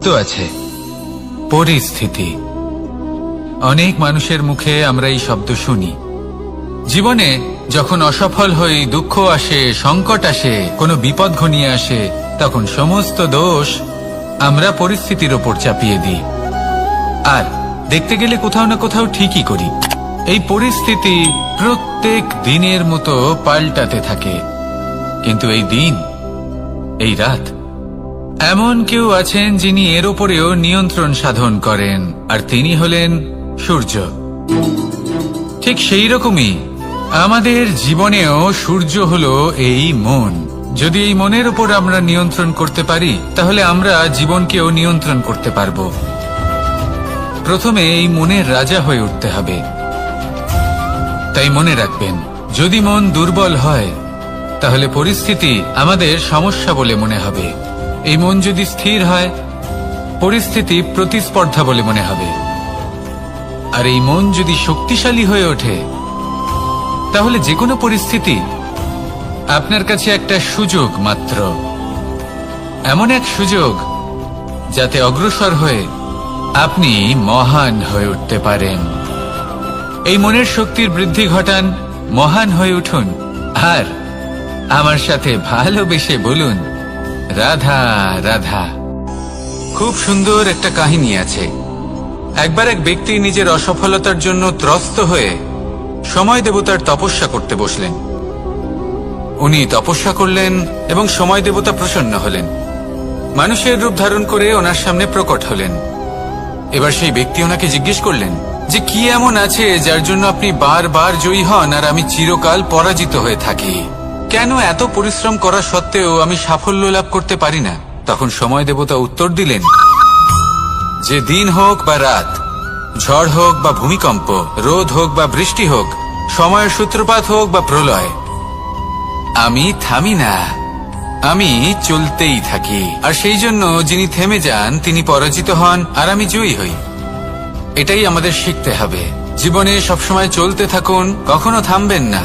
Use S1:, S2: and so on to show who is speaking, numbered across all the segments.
S1: শব্দ আছে, পরিস্থিতি। অনেক মানুষের মুখে আমরা এই শব্দ শুনি। জীবনে যখন অসফল হই, দুঃখ আসে, সংকট আসে, কোনো বিপদ ঘনিয়ে আসে, তখন সমস্ত দোষ আমরা পরিস্থিতির ওপর চাপিয়ে দিই। আর দেখতে গেলে কোথাও না কোথাও ঠিকই করি। এই পরিস্থিতি প্রত্যেক দিনের মতো পাল্টাতে থাকে, কিন্তু এই দিন, এই রাত, এমন কেউ আছেন যিনি এর ওপরেও নিয়ন্ত্রণ সাধন করেন, আর তিনি হলেন সূর্য। ঠিক সেই রকমই আমাদের জীবনেও সূর্য হলো এই মন। যদি এই মনের উপর আমরা নিয়ন্ত্রণ করতে পারি, তাহলে আমরা জীবনকেও নিয়ন্ত্রণ করতে পারব। প্রথমে এই মনের রাজা হয়ে উঠতে হবে। তাই মনে রাখবেন, যদি মন দুর্বল হয়, তাহলে পরিস্থিতি আমাদের সমস্যা বলে মনে হবে। এই মন যদি স্থির হয়, পরিস্থিতি প্রতিস্পর্ধা বলে মনে হবে। আর এই মন যদি শক্তিশালী হয়ে ওঠে, তাহলে যে কোনো পরিস্থিতি আপনার কাছে একটা সুযোগ মাত্র, এমন এক সুযোগ যাতে অগ্রসর হয়ে আপনি মহান হয়ে উঠতে পারেন। এই মনের শক্তির বৃদ্ধি ঘটান, মহান হয়ে উঠুন, আর আমার সাথে ভালোবেসে বলুন, রাধা রাধা। খুব সুন্দর একটা কাহিনী আছে। একবার এক ব্যক্তি নিজের অসফলতার জন্য ত্রস্ত হয়ে সময় দেবতার তপস্যা করতে বসলেন। উনি তপস্যা করলেন এবং সময় দেবতা প্রসন্ন হলেন, মানুষের রূপ ধারণ করে ওনার সামনে প্রকট হলেন। এবার সেই ব্যক্তি ওনাকে জিজ্ঞেস করলেন যে কি এমন আছে যার জন্য আপনি বারবার জয়ী হন আর আমি চিরকাল পরাজিত হয়ে থাকি? কেন এত পরিশ্রম করা সত্ত্বেও আমি সাফল্য লাভ করতে পারি না? তখন সময় দেবতা উত্তর দিলেন যে দিন হোক বা রাত, ঝড় হোক বা ভূমিকম্প, রোদ হোক বা বৃষ্টি হোক, সময়ের সূত্রপাত হোক বা প্রলয়, আমি থামি না, আমি চলতেই থাকি। আর সেই জন্য যিনি থেমে যান তিনি পরাজিত হন আর আমি জয়ী হই। এটাই আমাদের শিখতে হবে। জীবনে সবসময় চলতে থাকুন, কখনো থামবেন না।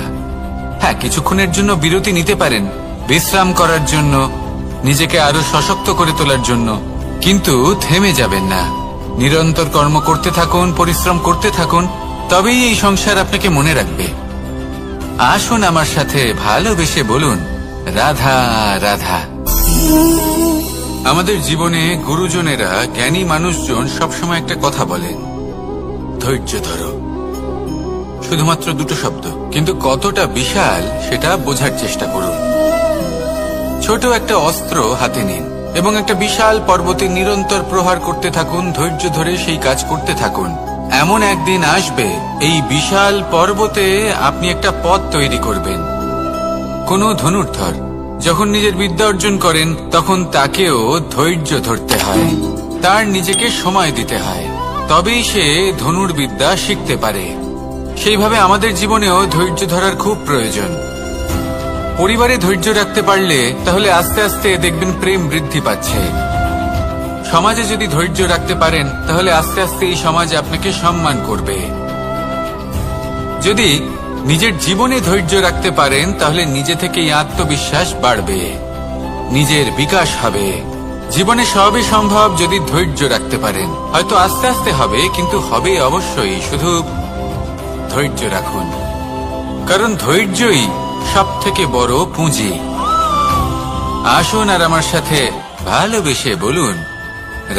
S1: হ্যাঁ, কিছুক্ষণের জন্য বিরতি নিতে পারেন, বিশ্রাম করার জন্য, নিজেকে আরো সশক্ত করে তোলার জন্য, কিন্তু থেমে যাবেন না। নিরন্তর কর্ম করতে থাকুন, পরিশ্রম করতে থাকুন, তবেই এই সংসার আপনাকে মনে রাখবে। আসুন আমার সাথে ভালোবেসে বলুন, রাধা রাধা। আমাদের জীবনে গুরুজনেরা, জ্ঞানী মানুষজন সবসময় একটা কথা বলেন, ধৈর্য ধরো। শুধুমাত্র দুটো শব্দ, কিন্তু কতটা বিশাল সেটা বোঝার চেষ্টা করুন। ছোট একটা অস্ত্র হাতে নিন এবং একটা বিশাল পর্বতে নিরন্তর প্রহার করতে থাকুন, ধৈর্য ধরে সেই কাজ করতে থাকুন। এমন একদিন আসবে, এই বিশাল পর্বতে আপনি একটা পথ তৈরি করবেন। কোনো ধনুর্ধর যখন নিজের বিদ্যা অর্জন করেন, তখন তাকেও ধৈর্য ধরতে হয়, তার নিজেকে সময় দিতে হয়, তবেই সে ধনুর্বিদ্যা শিখতে পারে। সেইভাবে আমাদের জীবনেও ধৈর্য ধরার খুব প্রয়োজন। পরিবারে ধৈর্য রাখতে পারলে তাহলে আস্তে আস্তে দেখবেন প্রেম বৃদ্ধি পাচ্ছে। সমাজে যদি ধৈর্য রাখতে পারেন, তাহলে আস্তে আস্তে এই সমাজ আপনাকে সম্মান করবে। যদি নিজের জীবনে ধৈর্য রাখতে পারেন, তাহলে নিজে থেকেই আত্মবিশ্বাস বাড়বে, নিজের বিকাশ হবে। জীবনে সবই সম্ভব যদি ধৈর্য রাখতে পারেন। হয়তো আস্তে আস্তে হবে, কিন্তু হবে অবশ্যই। শুধু ধৈর্য রাখুন, কারণ ধৈর্যই সব থেকে বড় পুঁজি। আসুন আর আমার সাথে ভালোবেসে বলুন,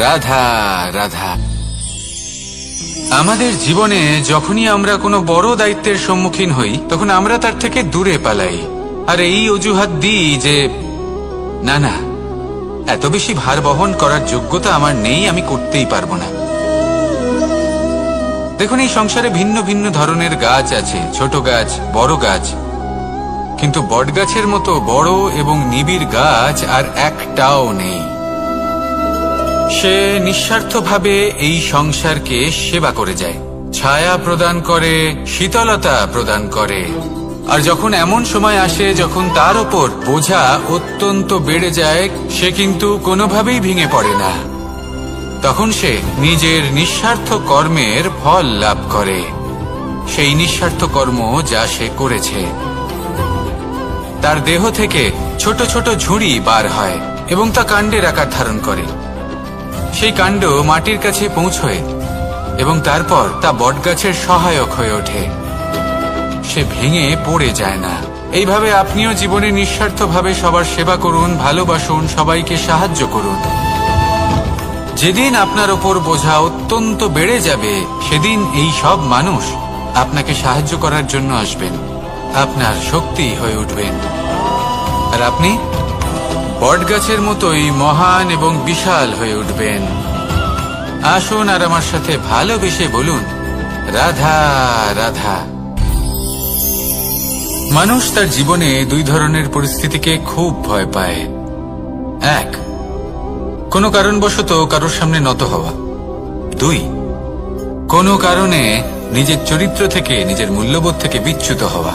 S1: রাধা রাধা। আমাদের জীবনে যখনই আমরা কোনো বড় দায়িত্বের সম্মুখীন হই, তখন আমরা তার থেকে দূরে পালাই, আর এই অজুহাত দিই যে না না, এত বেশি ভার বহন করার যোগ্যতা আমার নেই, আমি করতেই পারবো না। দেখুন, এই সংসারে ভিন্ন ভিন্ন ধরনের গাছ আছে, ছোট গাছ, বড় গাছ, কিন্তু বটগাছের মতো বড় এবং নিবিড় গাছ আর একটাও নেই। সে নিঃস্বার্থভাবে এই সংসারকে সেবা করে যায়, ছায়া প্রদান করে, শীতলতা প্রদান করে। আর যখন এমন সময় আসে যখন তার ওপর বোঝা অত্যন্ত বেড়ে যায়, সে কিন্তু কোনোভাবেই ভেঙে পড়ে না। তখন সে নিজের নিঃস্বার্থ কর্মের ফল লাভ করে, সেই নিঃস্বার্থ কর্ম যা সে করেছে। তার দেহ থেকে ছোট ছোট ঝুড়ি বার হয় এবং তা কাণ্ডের আকার ধারণ করে। সেই কাণ্ড মাটির কাছে পৌঁছয় এবং তারপর তা বটগাছের সহায়ক হয়ে ওঠে। সে ভেঙে পড়ে যায় না। এইভাবে আপনিও জীবনে নিঃস্বার্থভাবে সবার সেবা করুন, ভালোবাসুন, সবাইকে সাহায্য করুন। যেদিন আপনার ওপর বোঝা অত্যন্ত বেড়ে যাবে, সেদিন এই সব মানুষ আপনাকে সাহায্য করার জন্য আসবেন, আপনার শক্তি হয়ে উঠবেন, আর আপনি বটগাছের মতোই মহান এবং বিশাল হয়ে উঠবেন। আসুন আর আমার সাথে ভালোবেসে বলুন, রাধা রাধা। মানুষ তার জীবনে দুই ধরনের পরিস্থিতিকে খুব ভয় পায়। এক, কোনো কারণবশত কারোর সামনে নত হওয়া। দুই, কোনো কারণে নিজের চরিত্র থেকে, নিজের মূল্যবোধ থেকে বিচ্যুত হওয়া।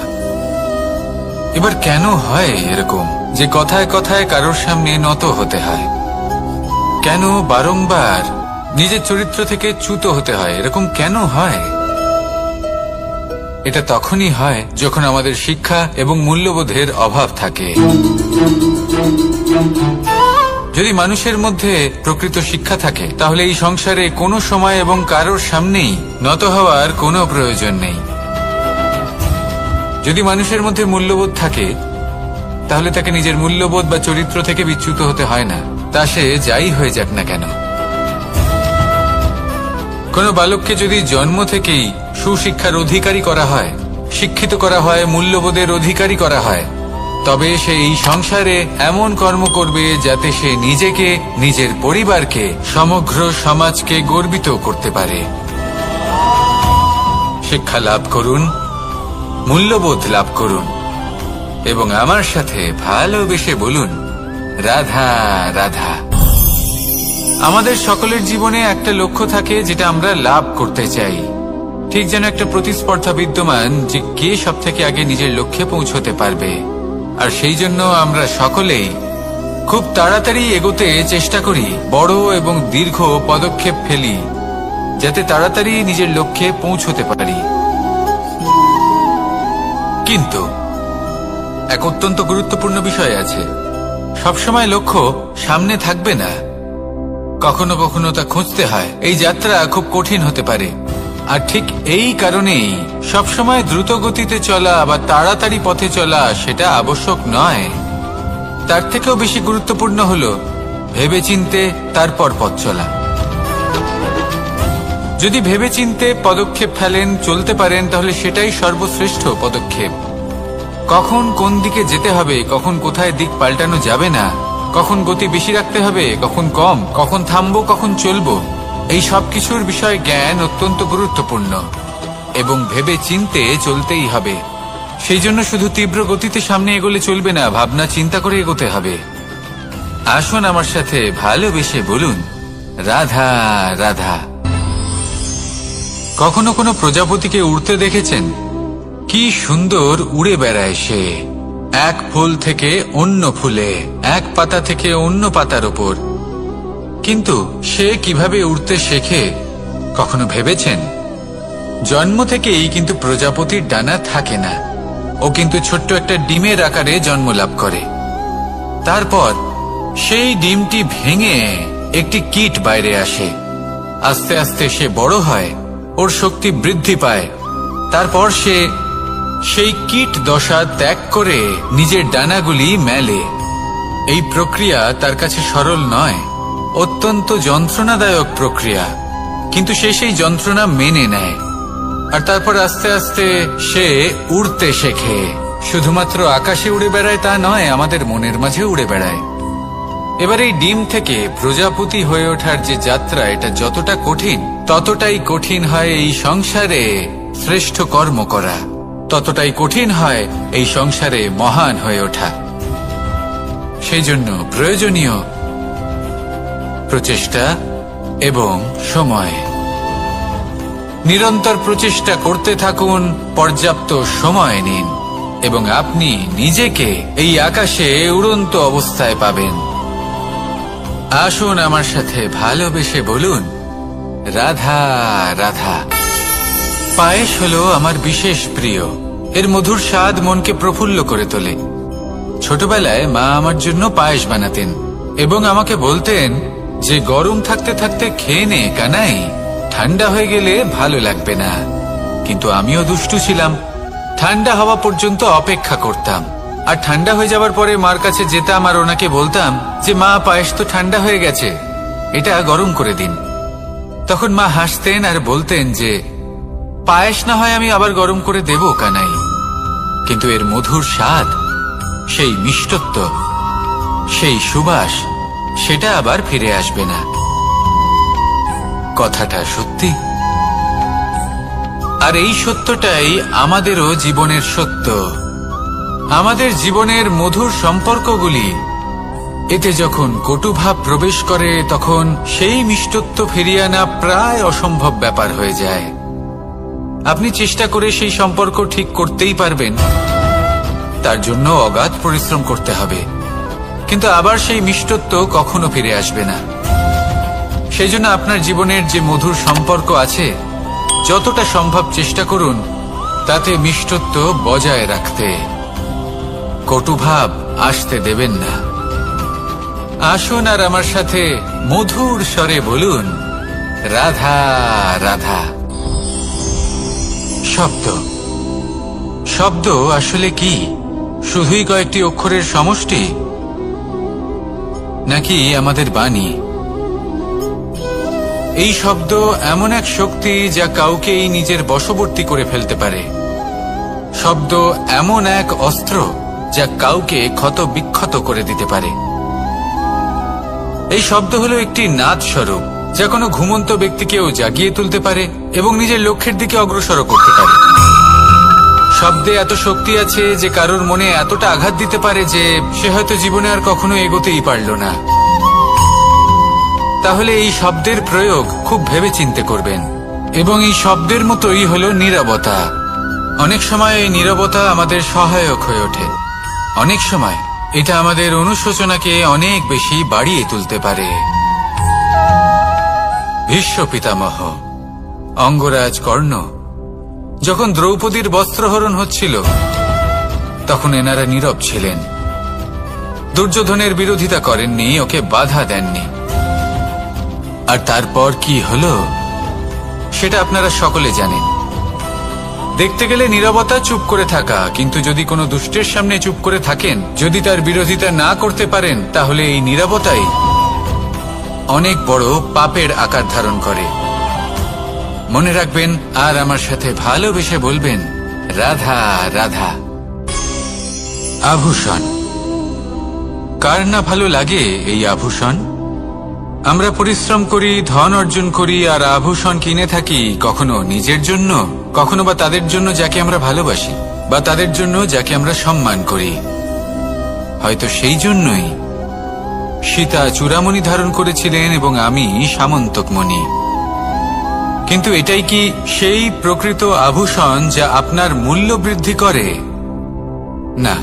S1: এবার কেন হয় এরকম যে কথায় কথায় কারোর সামনে নত হতে হয়? কেন বারংবার নিজের চরিত্র থেকে চ্যুত হতে হয়? এরকম কেন হয়? এটা তখনই হয় যখন আমাদের শিক্ষা এবং মূল্যবোধের অভাব থাকে। যদি মানুষের মধ্যে প্রকৃত শিক্ষা থাকে, তাহলে এই সংসারে কোনো সময় এবং কারোর সামনেই নত হওয়ার কোনো প্রয়োজন নেই। যদি মানুষের মধ্যে মূল্যবোধ থাকে, তাহলে তাকে নিজের মূল্যবোধ বা চরিত্র থেকে বিচ্যুত হতে হয় না, তা সে যাই হয়ে যাক না কেন। কোনো বালককে যদি জন্ম থেকেই সুশিক্ষার অধিকারী করা হয়, শিক্ষিত করা হয়, মূল্যবোধের অধিকারী করা হয়, তবে সে এই সংসারে এমন কর্ম করবে যাতে সে নিজেকে, নিজের পরিবারকে, সমগ্র সমাজকে গর্বিত করতে পারে। শিক্ষা লাভ করুন, মূল্যবোধ লাভ করুন এবং আমার সাথে ভালোবেসে বলুন, রাধা রাধা। আমাদের সকলের জীবনে একটা লক্ষ্য থাকে যেটা আমরা লাভ করতে চাই। ঠিক যেন একটা প্রতিস্পর্ধা বিদ্যমান যে কে সব থেকে আগে নিজের লক্ষ্যে পৌঁছতে পারবে। আর সেই জন্য আমরা সকলেই খুব তাড়াতাড়ি এগোতে চেষ্টা করি, বড় এবং দীর্ঘ পদক্ষেপ ফেলি যাতে তাড়াতাড়ি নিজের লক্ষ্যে পৌঁছতে পারি। কিন্তু এক অত্যন্ত গুরুত্বপূর্ণ বিষয় আছে, সবসময় লক্ষ্য সামনে থাকবে না, কখনো কখনো তা খুঁজতে হয়। এই যাত্রা খুব কঠিন হতে পারে, আর ঠিক এই কারণেই সবসময় দ্রুত গতিতে চলা বা তাড়াতাড়ি পথে চলা সেটা আবশ্যক নয়। তার থেকেও বেশি গুরুত্বপূর্ণ হলো ভেবেচিন্তে তারপর পথ চলা। যদি ভেবেচিন্তে পদক্ষেপ ফেলেন, চলতে পারেন, তাহলে সেটাই সর্বশ্রেষ্ঠ পদক্ষেপ। কখন কোন দিকে যেতে হবে, কখন কোথায় দিক পাল্টানো যাবে না, কখন গতি বেশি রাখতে হবে, কখন কম, কখন থামবো, কখন চলবো, এই সব কিছুর বিষয়ে জ্ঞান অত্যন্ত গুরুত্বপূর্ণ এবং ভেবে চিন্তে চলতেই হবে। সেই জন্য শুধু তীব্র গতিতে সামনে এগোলে চলবে না, ভাবনা চিন্তা করে এগোতে হবে। আসুন আমার সাথে ভালোবেসে বলুন, রাধা রাধা। কখনো কোনো প্রজাপতিকে উড়তে দেখেছেন? কি সুন্দর উড়ে বেড়ায় সে, এক ফুল থেকে অন্য ফুলে, এক পাতা থেকে অন্য পাতার ওপর। কিন্তু সে কিভাবে উড়তে শেখে কখনো ভেবেছেন? জন্ম থেকেই কিন্তু প্রজাপতির ডানা থাকে না, ও কিন্তু ছোট্ট একটা ডিমের আকারে জন্ম লাভ করে। তারপর সেই ডিমটি ভেঙে একটি কীট বাইরে আসে। আস্তে আস্তে সে বড় হয়, ওর শক্তি বৃদ্ধি পায়। তারপর সে সেই কীট দশা ত্যাগ করে নিজের ডানাগুলি মেলে। এই প্রক্রিয়া তার কাছে সরল নয়, অত্যন্ত যন্ত্রণাদায়ক প্রক্রিয়া, কিন্তু সে সেই যন্ত্রণা মেনে নেয়। আর তারপর আস্তে আস্তে সে উড়তে শেখে। শুধুমাত্র আকাশে উড়ে বেড়ায় তা নয়, আমাদের মনের মাঝে উড়ে বেড়ায়। এবার এই ডিম থেকে প্রজাপতি হয়ে ওঠার যে যাত্রা, এটা যতটা কঠিন, ততটাই কঠিন হয় এই সংসারে শ্রেষ্ঠ কর্ম করা, ততটাই কঠিন হয় এই সংসারে মহান হয়ে ওঠা। সেই জন্য প্রয়োজনীয় প্রচেষ্টা এবং সময়। নিরন্তর প্রচেষ্টা করতে থাকুন, পর্যাপ্ত সময় নিন এবং আপনি নিজেকে এই আকাশে উড়ন্ত অবস্থায় পাবেন। আসুন আমার সাথে ভালোবেসে বলুন, রাধা রাধা। পায়েস হলো আমার বিশেষ প্রিয়। এর মধুর স্বাদ মনকে প্রফুল্ল করে তোলে। ছোটবেলায় মা আমার জন্য পায়েস বানাতেন এবং আমাকে বলতেন যে গরম থাকতে থাকতে খেয়ে নে কানাই, ঠান্ডা হয়ে গেলে ভালো লাগবে না। কিন্তু আমিও দুষ্টু ছিলাম, ঠান্ডা হওয়া পর্যন্ত অপেক্ষা করতাম, আর ঠান্ডা হয়ে যাওয়ার পরে মার কাছে যেতাম আর ওনাকে বলতাম যে মা, পায়েস তো ঠান্ডা হয়ে গেছে, এটা গরম করে দিন। তখন মা হাসতেন আর বলতেন যে পায়েস না হয় আমি আবার গরম করে দেব কানাই, কিন্তু এর মধুর স্বাদ, সেই মিষ্টত্ব, সেই সুবাস, সেটা আবার ফিরে আসবে না। কথাটা সত্যি। আর এই সত্যটাই আমাদেরও জীবনের সত্য। আমাদের জীবনের মধুর সম্পর্কগুলি, এতে যখন কটুভাব প্রবেশ করে তখন সেই মিষ্টত্ব ফিরিয়ে আনা প্রায় অসম্ভব ব্যাপার হয়ে যায়। আপনি চেষ্টা করে সেই সম্পর্ক ঠিক করতেই পারবেন, তার জন্য অগাধ পরিশ্রম করতে হবে, কিন্তু আবার সেই মিষ্টত্ব কখনো ফিরে আসবে না। সেই জন্য আপনার জীবনের যে মধুর সম্পর্ক আছে, যতটা সম্ভব চেষ্টা করুন তাতে মিষ্টত্ব বজায় রাখতে। কটুভাব আসতে দেবেন না। আসুন আর আমার সাথে মধুর স্বরে বলুন, রাধা রাধা। শব্দ, শব্দ আসলে কি? শুধুই কয়েকটি অক্ষরের সমষ্টি, নাকি আমাদের বাণী? এই শব্দ এমন এক শক্তি যা কাউকেই নিজের বশবর্তী করে ফেলতে পারে। শব্দ এমন এক অস্ত্র যা কাউকে ক্ষত বিক্ষত করে দিতে পারে। এই শব্দ হলো একটি নাদ স্বরূপ, যা কোনো ঘুমন্ত ব্যক্তিকেও জাগিয়ে তুলতে পারে এবং নিজের লক্ষ্যের দিকে অগ্রসর করতে পারে। শব্দে এত শক্তি আছে যে কারোর মনে এতটা আঘাত দিতে পারে যে সে হয়তো জীবনে আর কখনো এগোতেই পারল না। তাহলে এই শব্দের প্রয়োগ খুব ভেবেচিন্তে করবেন। এবং এই শব্দের মতোই হলো নীরবতা। অনেক সময় এই নীরবতা আমাদের সহায়ক হয়ে ওঠে, অনেক সময় এটা আমাদের অনুশোচনাকে অনেক বেশি বাড়িয়ে তুলতে পারে। ভীষ্ম পিতামহ, অঙ্গরাজ কর্ণ, যখন দ্রৌপদীর বস্ত্রহরণ হচ্ছিল তখন এনারা নীরব ছিলেন। দুর্যোধনের বিরোধিতা করেননি, ওকে বাধা দেননি। আর তারপর কি হলো সেটা আপনারা সকলে জানেন। দেখতে গেলে নীরবতা চুপ করে থাকা, কিন্তু যদি কোনো দুষ্টের সামনে চুপ করে থাকেন, যদি তার বিরোধিতা না করতে পারেন, তাহলে এই নীরবতাই অনেক বড় পাপের আকার ধারণ করে। মনে রাখবেন আর আমার সাথে ভালোবেসে বলবেন, রাধা রাধা। আভূষণ, কার না ভালো লাগে এই আভূষণ? আমরা পরিশ্রম করি, ধন অর্জন করি আর আভূষণ কিনে থাকি, কখনো নিজের জন্য, কখনো বা তাদের জন্য যাকে আমরা ভালোবাসি, বা তাদের জন্য যাকে আমরা সম্মান করি। হয়তো সেই জন্যই সীতা চূড়ামণি ধারণ করেছিলেন এবং আমি সামন্তকমণি। কিন্তু এটাই কি সেই প্রকৃত আভূষণ যা আপনার মূল্য বৃদ্ধি করে? না।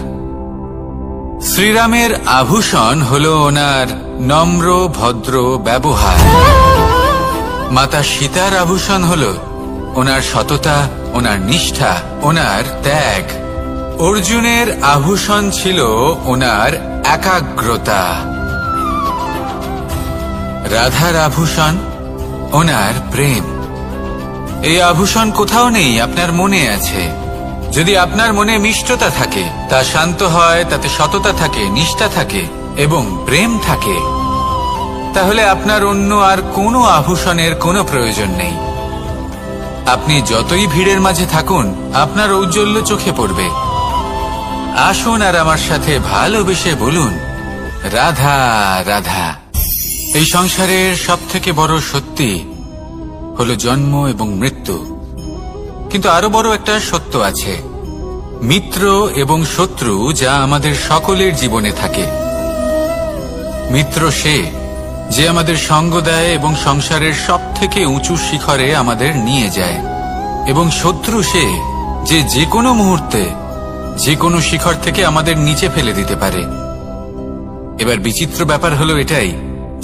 S1: শ্রীরামের আভূষণ হল ওনার নম্র ভদ্র ব্যবহার। মাতা সীতার আভূষণ হল ওনার সততা, ওনার নিষ্ঠা, ওনার ত্যাগ। অর্জুনের আভূষণ ছিল ওনার একাগ্রতা। রাধার আভূষণ ওনার প্রেম। এই আভূষণ কোথাও নেই, আপনার মনে আছে। যদি আপনার মনে মিষ্টতা থাকে, তা শান্ত হয়, তাতে সততা থাকে, নিষ্ঠা থাকে এবং প্রেম থাকে, তাহলে আপনার অন্য আর কোনো আভূষণের কোনো প্রয়োজন নেই। আপনি যতই ভিড়ের মাঝে থাকুন, আপনার ঔজ্জ্বল্য চোখে পড়বে। আসুন আর আমার সাথে ভালোবেসে বলুন, রাধা রাধা। এই সংসারের সবথেকে বড় সত্যি হলো জন্ম এবং মৃত্যু, কিন্তু আরো বড় একটা সত্য আছে, মিত্র এবং শত্রু, যা আমাদের সকলের জীবনে থাকে। মিত্র সে যে আমাদের সঙ্গ দেয় এবং সংসারের সবথেকে উঁচু শিখরে আমাদের নিয়ে যায়, এবং শত্রু সে যে যে কোনো মুহূর্তে যে কোনো শিখর থেকে আমাদের নিচে ফেলে দিতে পারে। এবার বিচিত্র ব্যাপার হলো এটাই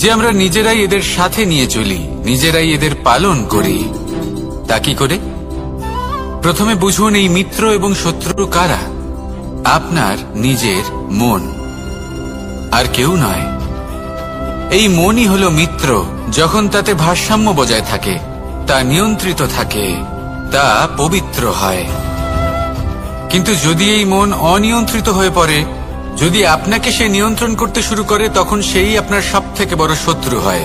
S1: যে আমরা নিজেরাই এদের সাথে নিয়ে চলি, নিজেরাই এদের পালন করি। তা কি করে? প্রথমে বুঝুন এই মিত্র এবং শত্রু কারা। আপনার নিজের মন, আর কেউ নয়। এই মনই হলো মিত্র। যখন তাতে ভারসাম্য বজায় থাকে, তা নিয়ন্ত্রিত থাকে, তা পবিত্র হয়। কিন্তু যদি এই মন অনিয়ন্ত্রিত হয়ে পড়ে, যদি আপনাকে সে নিয়ন্ত্রণ করতে শুরু করে, তখন সেই আপনার সবথেকে বড় শত্রু হয়।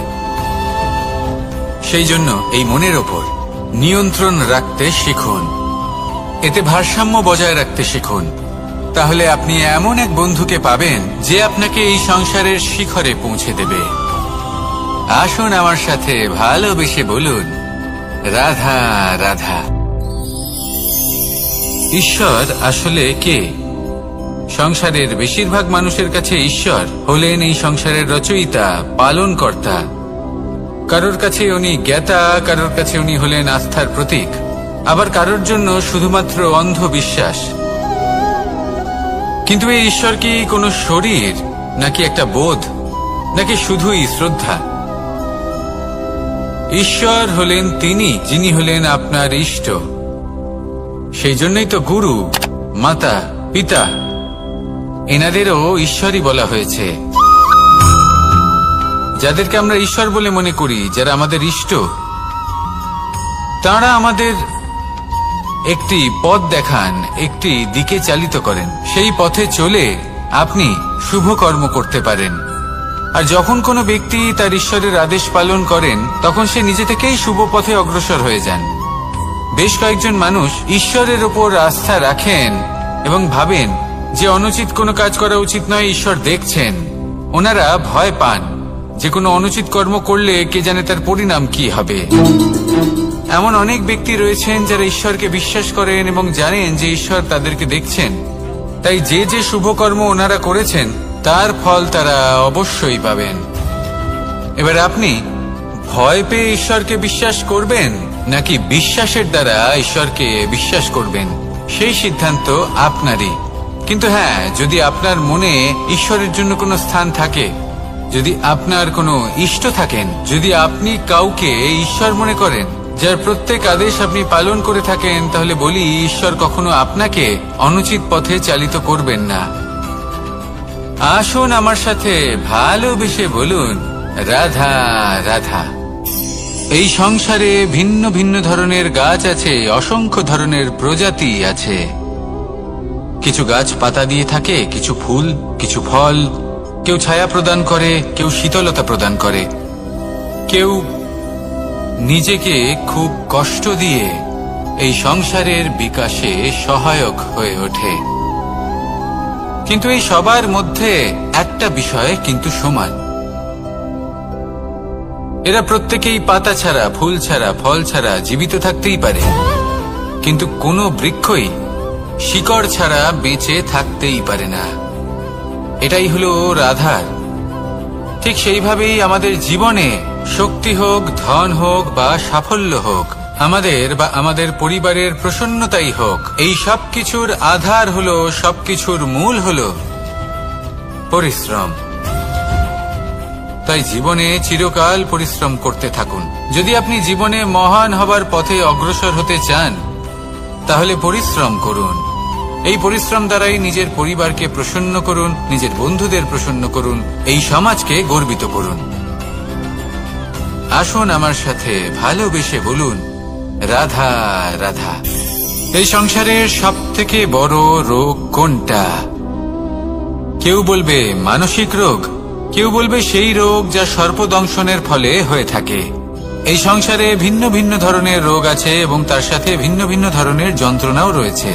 S1: সেই জন্য এই মনের ওপর নিয়ন্ত্রণ রাখতে শিখুন, এতে ভারসাম্য বজায় রাখতে শিখুন। তাহলে আপনি এমন এক বন্ধুকে পাবেন যে আপনাকে এই সংসারের শিখরে পৌঁছে দেবে। আসুন আমার সাথে ভালোবেসে বলুন, রাধা রাধা। ঈশ্বর আসলে কে? সংসারের বেশিরভাগ মানুষের কাছে ঈশ্বর হলেন এই সংসারের রচয়িতা, পালনকর্তা। কারোর কাছে উনি জ্ঞাতা, কারোর কাছে উনি হলেন আস্থার প্রতীক, আবার কারোর জন্য শুধুমাত্র অন্ধ বিশ্বাস। কিন্তু এই ঈশ্বর কি কোনো শরীর, নাকি একটা বোধ, নাকি শুধুই শ্রদ্ধা? ঈশ্বর হলেন তিনি যিনি হলেন আপনার ইষ্ট। সেই জন্যই তো গুরু, মাতা, পিতা এনাদেরও ঈশ্বরই বলা হয়েছে। যাদেরকে আমরা ঈশ্বর বলে মনে করি, যারা আমাদের ইষ্ট, তারা আমাদের একটি পথ দেখান, একটি দিকে চালিত করেন। সেই পথে চলে আপনি শুভ কর্ম করতে পারেন। আর যখন কোনো ব্যক্তি তার ঈশ্বরের আদেশ পালন করেন, তখন সে নিজে থেকেই শুভ পথে অগ্রসর হয়ে যান। বেশ কয়েকজন মানুষ ঈশ্বরের ওপর আস্থা রাখেন এবং ভাবেন যে অনুচিত কোনো কাজ করা উচিত নয়, ঈশ্বর দেখছেন। ওনারা ভয় পান যে কোনো অনুচিত কর্ম করলে কে জানে তার পরিণাম কি হবে। এমন অনেক ব্যক্তি রয়েছেন যারা ঈশ্বরকে বিশ্বাস করেন এবং জানেন যে ঈশ্বর তাদেরকে দেখছেন। তাই যে যে শুভ কর্ম ওনারা করেছেন তার ফল তারা অবশ্যই পাবেন। এবার আপনি ভয় পেয়ে ঈশ্বরকে বিশ্বাস করবেন, নাকি বিশ্বাসের দ্বারা ঈশ্বরকে বিশ্বাস করবেন, সেই সিদ্ধান্ত আপনারই। কিন্তু হ্যাঁ, যদি আপনার মনে ঈশ্বরের জন্য কোনো স্থান থাকে, যদি আপনার কোনো ইষ্ট থাকেন, যদি আপনি কাউকে ঈশ্বর মনে করেন, যার প্রত্যেক আদেশ আপনি পালন করে থাকেন, তাহলে বলি ঈশ্বর কখনো আপনাকে অনুচিত পথে চালিত করবেন না। আসুন আমার সাথে ভালোবেসে বলুন, রাধা রাধা। এই সংসারে ভিন্ন ভিন্ন ধরনের গাছ আছে, অসংখ্য ধরনের প্রজাতি আছে। কিছু গাছ পাতা দিয়ে থাকে, কিছু ফুল, কিছু ফল। কেউ ছায়া প্রদান করে, কেউ শীতলতা প্রদান করে, কেউ নিজেকে খুব কষ্ট দিয়ে এই সংসারের বিকাশে সহায়ক হয়ে ওঠে। কিন্তু এই সবার মধ্যে একটা বিষয় কিন্তু সমান, এরা প্রত্যেকেই পাতা ছাড়া, ফুল ছাড়া, ফল ছাড়া জীবিত থাকতেই পারে, কিন্তু কোনো বৃক্ষই শিকড় ছাড়া বেঁচে থাকতেই পারে না। এটাই হলো রাধার। ঠিক সেইভাবেই আমাদের জীবনে শক্তি হোক, ধন হোক বা সাফল্য হোক, আমাদের বা আমাদের পরিবারের প্রসন্নতাই হোক, এই সব কিছুর আধার হলো, সবকিছুর মূল হলো পরিশ্রম। তাই জীবনে চিরকাল পরিশ্রম করতে থাকুন। যদি আপনি জীবনে মহান হবার পথে অগ্রসর হতে চান, তাহলে পরিশ্রম করুন। এই পরিশ্রম দ্বারাই নিজের পরিবারকে প্রসন্ন করুন, নিজের বন্ধুদের প্রসন্ন করুন, এই সমাজকে গর্বিত করুন। আসুন আমার সাথে ভালোবেসে বলুন, রাধা রাধা। এই সংসারের সব থেকে বড় রোগ কোনটা? কেউ বলবে মানসিক রোগ, কেউ বলবে সেই রোগ যা সর্পদংশনের ফলে হয়ে থাকে। এই সংসারে ভিন্ন ভিন্ন ধরনের রোগ আছে এবং তার সাথে ভিন্ন ভিন্ন ধরনের যন্ত্রণাও রয়েছে।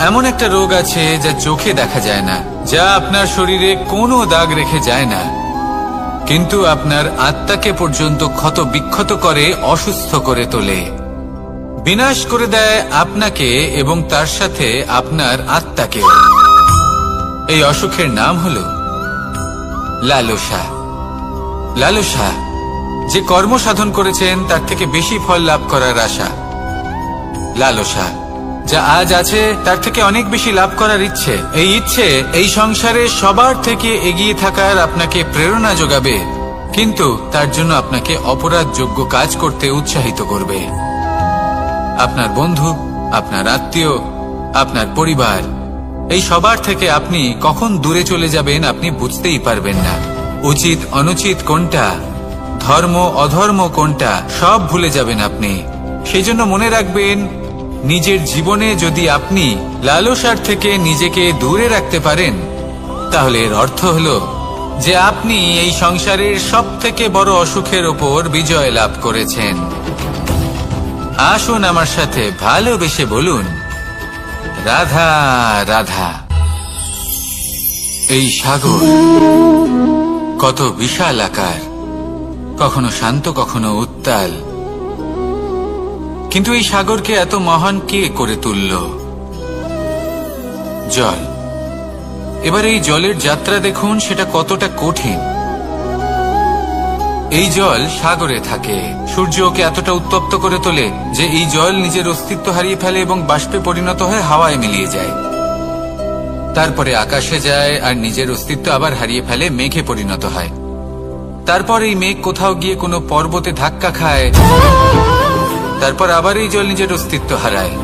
S1: এমন একটা রোগ আছে যা চোখে দেখা যায় না, যা আপনার শরীরে কোনো দাগ রেখে যায় না, কিন্তু আপনার আত্মাকে পর্যন্ত ক্ষত বিক্ষত করে, অসুস্থ করে তোলে, বিনাশ করে দেয় আপনাকে এবং তার সাথে আপনার আত্মাকে। এই অসুখের নাম হলো লালসা। লালসা, যে কর্ম সাধন করেছেন তার থেকে বেশি ফল লাভ করার আশা। লালসা, যা আজ আছে তার থেকে অনেক বেশি লাভ করার ইচ্ছে। এই ইচ্ছে এই সংসারে সবার থেকে এগিয়ে থাকার আপনাকে প্রেরণা যোগাবে, কিন্তু তার জন্য আপনাকে অপরাধযোগ্য কাজ করতে উৎসাহিত করবে। আপনার বন্ধু, আপনার আত্মীয়, আপনার পরিবার, এই সবার থেকে আপনি কখন দূরে চলে যাবেন আপনি বুঝতেই পারবেন না। উচিত অনুচিত কোনটা, ধর্ম অধর্ম কোনটা, সব ভুলে যাবেন আপনি। সেই জন্য মনে রাখবেন, নিজের জীবনে যদি আপনি লালসার থেকে নিজেকে দূরে রাখতে পারেন, তাহলে এর অর্থ হলো যে আপনি এই সংসারের সব থেকে বড় অসুখের ওপর বিজয় লাভ করেছেন। আসুন আমার সাথে ভালোবেসে বলুন, রাধা রাধা। এই সাগর কত বিশাল আকার, কখনো শান্ত কখনো উত্তাল, কিন্তু এই সাগরকে এত মহান কে করে তুলল? জল। এবার এই জলের যাত্রা দেখুন, সেটা কতটা কঠিন। এই জল সাগরে থাকে, সূর্য ওকে এতটা উত্তপ্ত করে তোলে যে এই জল নিজের অস্তিত্ব হারিয়ে ফেলে এবং বাষ্পে পরিণত হয়ে হাওয়ায় মিলিয়ে যায়। তারপরে আকাশে যায় আর নিজের অস্তিত্ব আবার হারিয়ে ফেলে, মেঘে পরিণত হয়। তারপর এই মেঘ কোথাও গিয়ে কোনো পর্বতে ধাক্কা খায়, তারপর আবার এই জল নিজের অস্তিত্ব হারায়।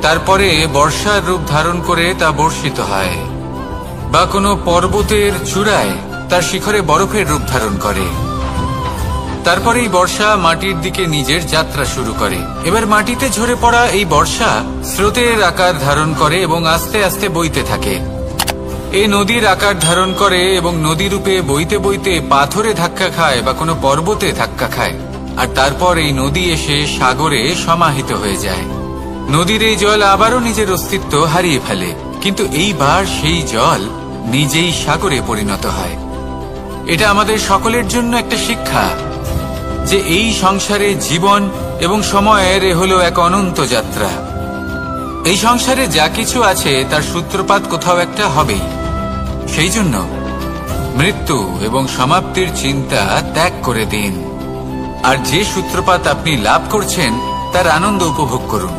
S1: তারপরে বর্ষার রূপ ধারণ করে তা বর্ষিত হয়, বা কোনো পর্বতের চূড়ায় তার শিখরে বরফের রূপ ধারণ করে। তারপরে এই বর্ষা মাটির দিকে নিজের যাত্রা শুরু করে। এবার মাটিতে ঝরে পড়া এই বর্ষা স্রোতের আকার ধারণ করে এবং আস্তে আস্তে বইতে থাকে। এই নদীর আকার ধারণ করে এবং নদী রূপে বইতে বইতে পাথরে ধাক্কা খায় বা কোনো পর্বতে ধাক্কা খায়, আর তারপর এই নদী এসে সাগরে সমাহিত হয়ে যায়। নদীর এই জল আবারও নিজের অস্তিত্ব হারিয়ে ফেলে, কিন্তু এইবার সেই জল নিজেই সাগরে পরিণত হয়। এটা আমাদের সকলের জন্য একটা শিক্ষা যে এই সংসারে জীবন এবং সময়ের হলো এক অনন্ত যাত্রা। এই সংসারে যা কিছু আছে তার সূত্রপাত কোথাও একটা হবেই। সেই জন্য মৃত্যু এবং সমাপ্তির চিন্তা ত্যাগ করে দিন, আর যে সূত্রপাত আপনি লাভ করছেন তার আনন্দ উপভোগ করুন।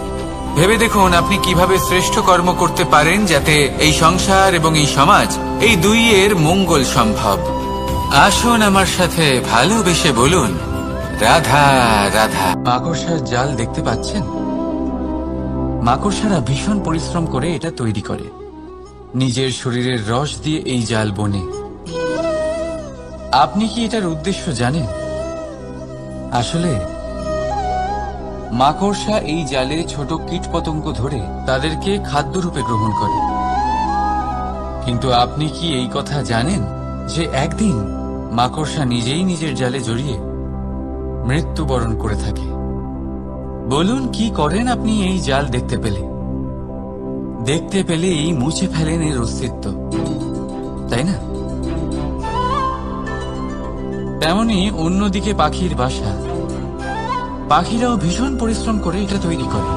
S1: ভেবে দেখুন আপনি কিভাবে শ্রেষ্ঠ কর্ম করতে পারেন যাতে এই সংসার এবং এই সমাজ, এই দুইয়ের মঙ্গল সম্ভব। আসুন আমার সাথে ভালোবেসে বলুন, রাধা রাধা। মাকড়সার জাল দেখতে পাচ্ছেন? মাকড়সারা ভীষণ পরিশ্রম করে এটা তৈরি করে, নিজের শরীরের রস দিয়ে এই জাল বোনে। আপনি কি এটার উদ্দেশ্য জানেন? আসলে মাকড়সা এই জালে ছোট কীটপতঙ্গ ধরে তাদেরকে খাদ্যরূপে গ্রহণ করে। কিন্তু আপনি কি এই কথা জানেন যে একদিন মাকড়সা নিজেই নিজের জালে জড়িয়ে মৃত্যুবরণ করে থাকে? বলুন, কি করেন আপনি এই জাল দেখতে পেলে? দেখতে পেলেই মুছে ফেলেন এর অস্তিত্ব, তাই না? তেমনি অন্যদিকে পাখির বাসা, পাখিরাও ভীষণ পরিশ্রম করে এটা তৈরি করে।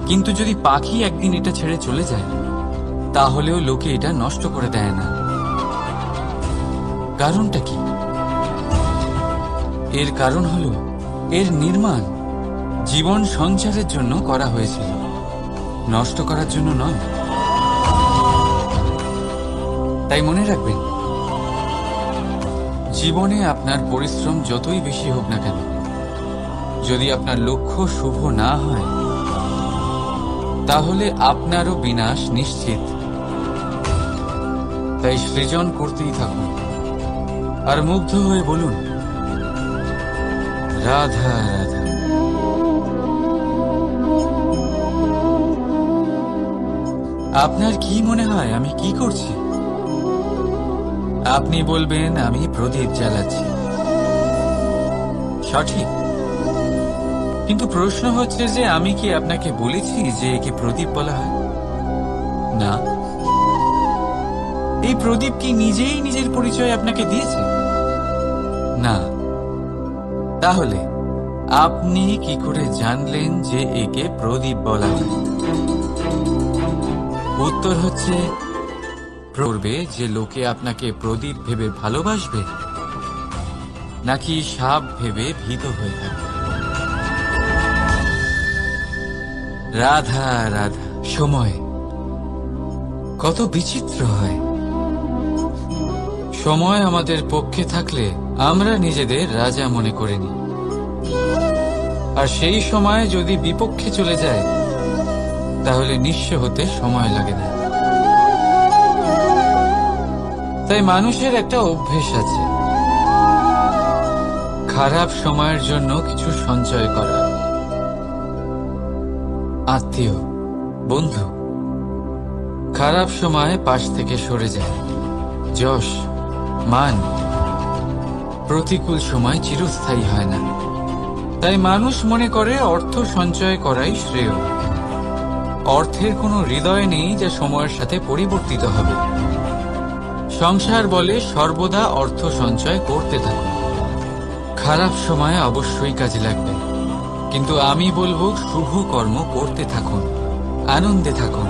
S1: কিন্তু যদি পাখি একদিন এটা ছেড়ে চলে যায়, তাহলেও লোকে এটা নষ্ট করে দেয় না। কারণটা কি? এর কারণ হলো এর নির্মাণ জীবন সঞ্চারের জন্য করা হয়েছিল, নষ্ট করার জন্য নয়। তাই মনে রাখবেন, জীবনে আপনার পরিশ্রম যতই বেশি হোক না কেন, যদি আপনার লক্ষ্য শুভ না হয়, তাহলে আপনারও বিনাশ নিশ্চিত। তাই সৃজন করতেই থাকুন আর মুগ্ধ হয়ে বলুন, রাধা রাধা। আপনার কি মনে হয় আমি কি করছি? আপনি বলবেন আমি প্রদীপ জ্বালাচ্ছি। সঠিক, কিন্তু প্রশ্ন হচ্ছে যে আমি কি আপনাকে বলেছি যে একে প্রদীপ বলা হয়? না। এই প্রদীপ কি নিজেই নিজের পরিচয় আপনাকে দিয়েছে? না। তাহলে আপনি কি করে জানলেন যে একে প্রদীপ বলা হয়? উত্তর হচ্ছে, করবে যে লোকে আপনাকে প্রদীপ ভেবে ভালোবাসবে, নাকি সাপ ভেবে ভীত হয়ে থাকবে। রাধা রাধা। সময় কত বিচিত্র হয়। সময় আমাদের পক্ষে থাকলে আমরা নিজেদের রাজা মনে করে নিই, আর সেই সময় যদি বিপক্ষে চলে যায় তাহলে নিঃস্ব হতে সময় লাগে না। তাই মানুষের একটা অভ্যেস আছে, খারাপ সময়ের জন্য কিছু সঞ্চয় করা। আত্মীয়, বন্ধু খারাপ সময় পাশ থেকে সরে যায়। যশ, মান প্রতিকূল সময় চিরস্থায়ী হয় না। তাই মানুষ মনে করে অর্থ সঞ্চয় করাই শ্রেয়। অর্থের কোনো হৃদয় নেই যা সময়ের সাথে পরিবর্তিত হবে। সংসার বলে সর্বদা অর্থ সঞ্চয় করতে থাকুন। খারাপ সময়ে অবশ্যই কাজে লাগবে, কিন্তু আমি বলবো শুভ কর্ম করতে থাকুন, আনন্দে থাকুন,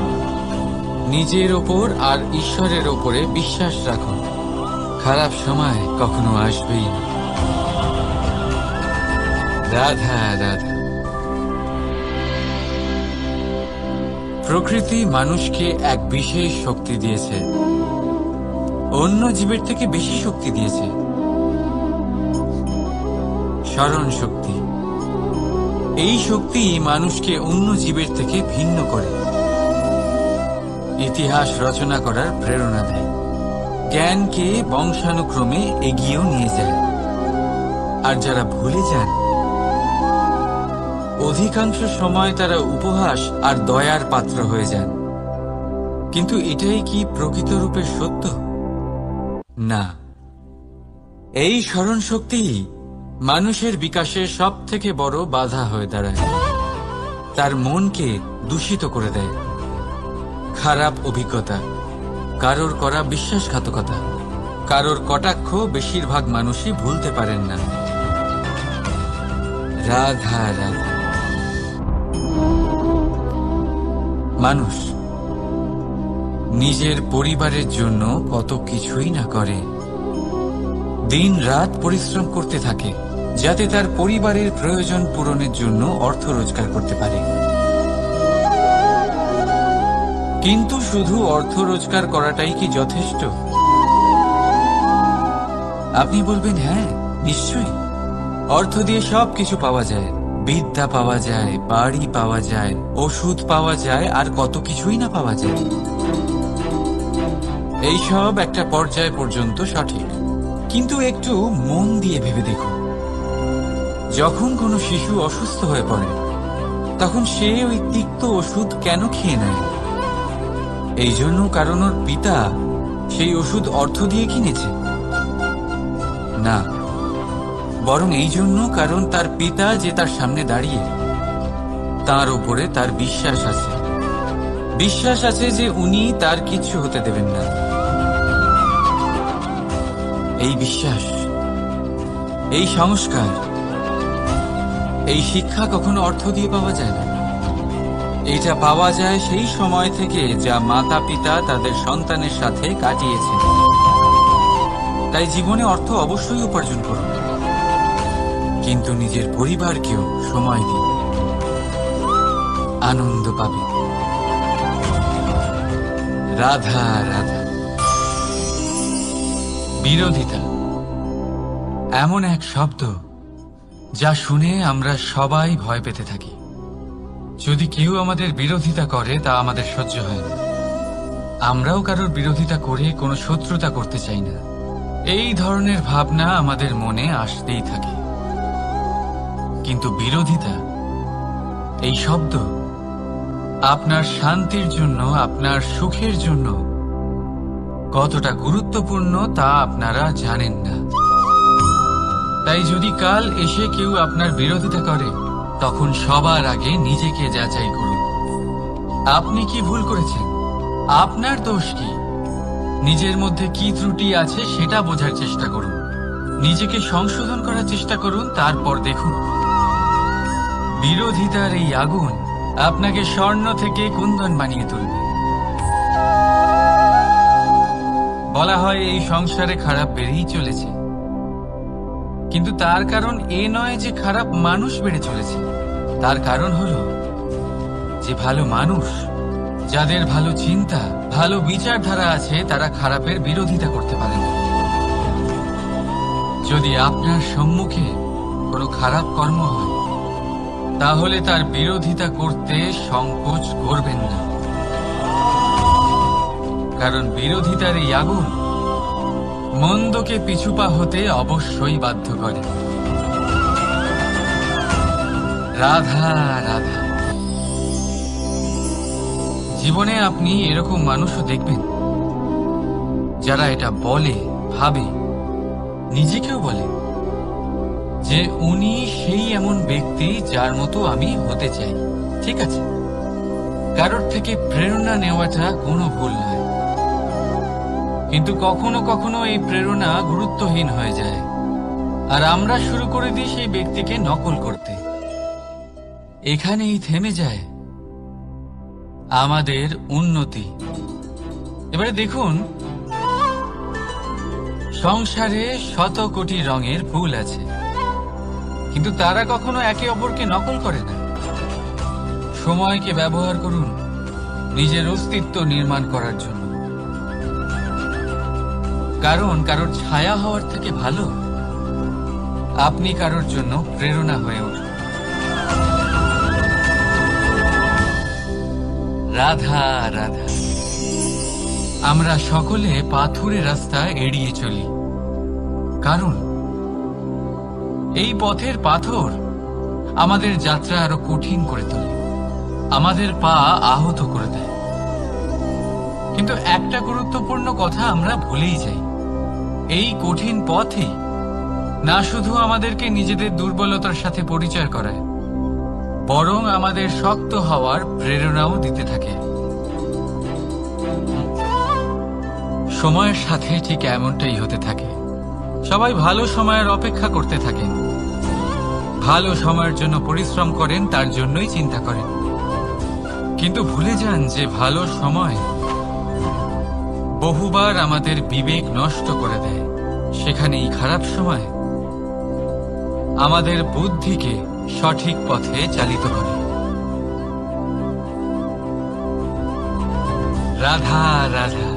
S1: নিজের ওপর আর ঈশ্বরের ওপরে বিশ্বাস রাখুন। খারাপ সময় কখনো আসবেই না। রাধা রাধা। প্রকৃতি মানুষকে এক বিশেষ শক্তি দিয়েছে, অন্য জীবের থেকে বেশি শক্তি দিয়েছে, স্মরণ শক্তি। এই শক্তি মানুষকে অন্য জীবের থেকে ভিন্ন করে, ইতিহাস রচনা করার প্রেরণা দেয়, জ্ঞানকে বংশানুক্রমে এগিয়েও নিয়ে যায়। আর যারা ভুলে যান, অধিকাংশ সময় তারা উপহাস আর দয়ার পাত্র হয়ে যান। কিন্তু এটাই কি প্রকৃত রূপে সত্য? না। এই স্মরণ শক্তি মানুষের বিকাশের সব থেকে বড় বাধা হয়ে দাঁড়ায়, তার মনকে দূষিত করে দেয়। খারাপ অভিজ্ঞতা, কারোর করা বিশ্বাসঘাতকতা, কারোর কটাক্ষ বেশিরভাগ মানুষই ভুলতে পারেন না। রাধা রাধা। মানুষ নিজের পরিবারের জন্য কত কিছুই না করে, দিন রাত পরিশ্রম করতে থাকে যাতে তার পরিবারের প্রয়োজন পূরণের জন্য অর্থ রোজগার করতে পারে। কিন্তু শুধু অর্থ রোজগার করাটাই কি যথেষ্ট? আপনি বলবেন হ্যাঁ, নিশ্চয়ই। অর্থ দিয়ে সবকিছু পাওয়া যায়, বিদ্যা পাওয়া যায়, বাড়ি পাওয়া যায়, ওষুধ পাওয়া যায়, আর কত কিছুই না পাওয়া যায়। এইসব একটা পর্যায় পর্যন্ত সঠিক, কিন্তু একটু মন দিয়ে ভেবে দেখুন, যখন কোনো শিশু অসুস্থ হয়ে পড়ে তখন সে ওই তিক্ত ওষুধ কেন খেয়ে নেয়? এই জন্য কারণ ওর পিতা সেই ওষুধ অর্থ দিয়ে কিনেছে? না, বরং এই জন্য কারণ তার পিতা যে তার সামনে দাঁড়িয়ে, তার উপরে তার বিশ্বাস আছে। বিশ্বাস আছে যে উনি তার কিচ্ছু হতে দেবেন না। এই বিশ্বাস, এই সংস্কার, এই শিক্ষা কখনো অর্থ দিয়ে পাওয়া যায় না। এটা পাওয়া যায় সেই সময় থেকে যা মাতা পিতা তাদের সন্তানের সাথে কাটিয়েছেন। তাই জীবনে অর্থ অবশ্যই উপার্জন করুন, কিন্তু নিজের পরিবারকেও সময় দিন, আনন্দ পাবে। রাধা রাধা। বিরোধিতা এমন এক শব্দ যা শুনে আমরা সবাই ভয় পেতে থাকি। যদি কেউ আমাদের বিরোধিতা করে তা আমাদের সহ্য হয় না। আমরাও কারোর বিরোধিতা করে কোনো শত্রুতা করতে চাই না। এই ধরনের ভাবনা আমাদের মনে আসতেই থাকে। কিন্তু বিরোধিতা, এই শব্দ আপনার শান্তির জন্য, আপনার সুখের জন্য কতটা গুরুত্বপূর্ণ তা আপনারা জানেন না। তাই যদি কাল এসে কেউ আপনার বিরোধিতা করে, তখন সবার আগে নিজেকে যাচাই করুন। আপনি কি ভুল করেছেন? আপনার দোষ কি? নিজের মধ্যে কি ত্রুটি আছে সেটা বোঝার চেষ্টা করুন, নিজেকে সংশোধন করার চেষ্টা করুন, তারপর দেখুন বিরোধিতার এই আগুন আপনাকে স্বর্ণ থেকে কুন্দন বানিয়ে তুলবে। বলা হয় এই সংসারে খারাপ বেড়েই চলেছে, কিন্তু তার কারণ এ নয় যে খারাপ মানুষ বেড়ে চলেছে। তার কারণ হলো যে ভালো মানুষ, যাদের ভালো চিন্তা, ভালো বিচারধারা আছে, তারা খারাপের বিরোধিতা করতে পারে না। যদি আপনার সম্মুখে কোনো খারাপ কর্ম হয়, তাহলে তার বিরোধিতা করতে সংকোচ করবেন না, কারণ বিরোধিতার এই আগুন মন্দকে পিছুপা হতে অবশ্যই বাধ্য করে। রাধা রাধা। জীবনে আপনি এরকম মানুষও দেখবেন যারা এটা বলে, ভাবে, নিজেকেও বলে যে উনি সেই এমন ব্যক্তি যার মতো আমি হতে চাই। ঠিক আছে, কারোর থেকে প্রেরণা নেওয়াটা কোনো ভুল নয়, কিন্তু কখনো কখনো এই প্রেরণা গুরুত্বহীন হয়ে যায় আর আমরা শুরু করে দিই সেই ব্যক্তিকে নকল করতে। এখানেই থেমে যায় আমাদের উন্নতি। এবারে দেখুন, সংসারে শত কোটি রঙের ফুল আছে, কিন্তু তারা কখনো একে অপরকে নকল করে না। সময়কে ব্যবহার করুন নিজের অস্তিত্ব নির্মাণ করার জন্য, কারণ কারোর ছায়া হওয়ার থেকে ভালো আপনি কারোর জন্য প্রেরণা হয়ে উঠুন। রাধা রাধা। আমরা সকলে পাথুরে রাস্তা এড়িয়ে চলি, কারণ এই পথের পাথর আমাদের যাত্রা আরো কঠিন করে তোলে, আমাদের পা আহত করে দেয়। কিন্তু একটা গুরুত্বপূর্ণ কথা আমরা ভুলেই যাই, এই কঠিন পথই না শুধু আমাদেরকে নিজেদের দুর্বলতার সাথে পরিচয় করায়, বরং আমাদের শক্ত হওয়ার প্রেরণাও দিতে থাকে। সময়ের সাথে ঠিক এমনটাই হতে থাকে। সবাই ভালো সময়ের অপেক্ষা করতে থাকেন, ভালো সময়ের জন্য পরিশ্রম করেন, তার জন্যই চিন্তা করেন, কিন্তু ভুলে যান যে ভালো সময় বহুবার আমাদের বিবেক নষ্ট করে দেয়। সেখানেই খারাপ সময় আমাদের বুদ্ধিকে সঠিক পথে চালিত করে। রাধা রাধা।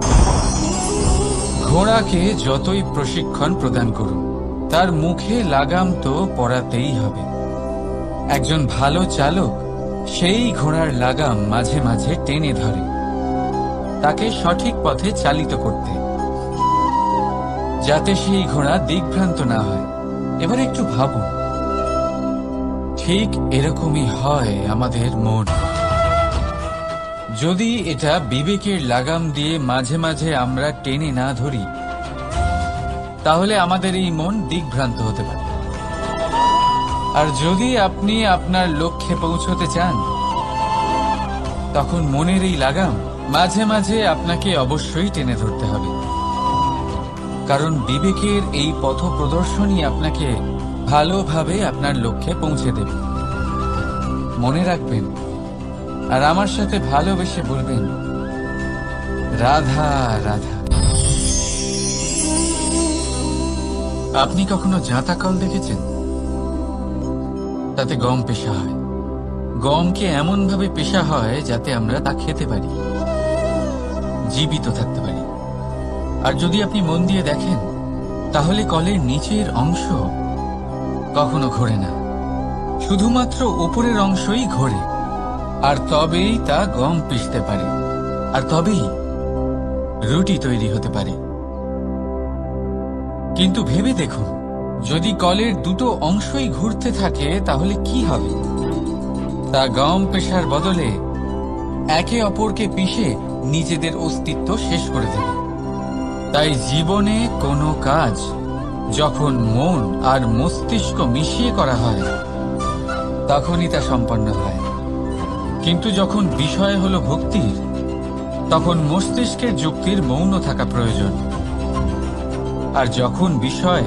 S1: ঘোড়াকে যতই প্রশিক্ষণ প্রদান করুন, তার মুখে লাগাম তো পরাতেই হবে। একজন ভালো চালক সেই ঘোড়ার লাগাম মাঝে মাঝে টেনে ধরে, তাকে সঠিক পথে চালিত করতে, যাতে সেই ঘোড়া দিকভ্রান্ত না হয়। এবার একটু ভাবুন, ঠিক এরকমই হয় আমাদের মন। যদি এটা বিবেকের লাগাম দিয়ে মাঝে মাঝে আমরা টেনে না ধরি, তাহলে আমাদের এই মন দিকভ্রান্ত হতে পারে। আর যদি আপনি আপনার লক্ষ্যে পৌঁছতে চান, তখন মনের এই লাগাম মাঝে মাঝে আপনাকে অবশ্যই টেনে ধরতে হবে, কারণ বিবেকের এই পথ প্রদর্শনই আপনাকে ভালোভাবে আপনার লক্ষ্যে পৌঁছে দেবে। মনে রাখবেন আর আমার সাথে ভালোবেসে বলবেন, রাধা রাধা। আপনি কখনো জাঁতা কল দেখেছেন? তাতে গম পেশা হয়। গমকে এমন ভাবে পেশা হয় যাতে আমরা তা খেতে পারি, জীবিত থাকতে পারি। আর যদি আপনি মন দিয়ে দেখেন, তাহলে কলের নিচের অংশ কখনো ঘোরে না, শুধুমাত্র উপরের অংশই ঘোরে। আর তবেই তা গম পিষতে পারে, আর তবেই রুটি তৈরি হতে পারে। কিন্তু ভেবে দেখুন, যদি কলের দুটো অংশই ঘুরতে থাকে তাহলে কি হবে? তা গম পেশার বদলে একে অপরকে পিষে নিজেদের অস্তিত্ব শেষ করে দেবে। তাই জীবনে কোনো কাজ যখন মন আর মস্তিষ্ক মিশিয়ে করা হয়, তখনই তা সম্পন্ন হয়। কিন্তু যখন বিষয় হলো ভক্তির, তখন মস্তিষ্কের যুক্তির মৌন থাকা প্রয়োজন। আর যখন বিষয়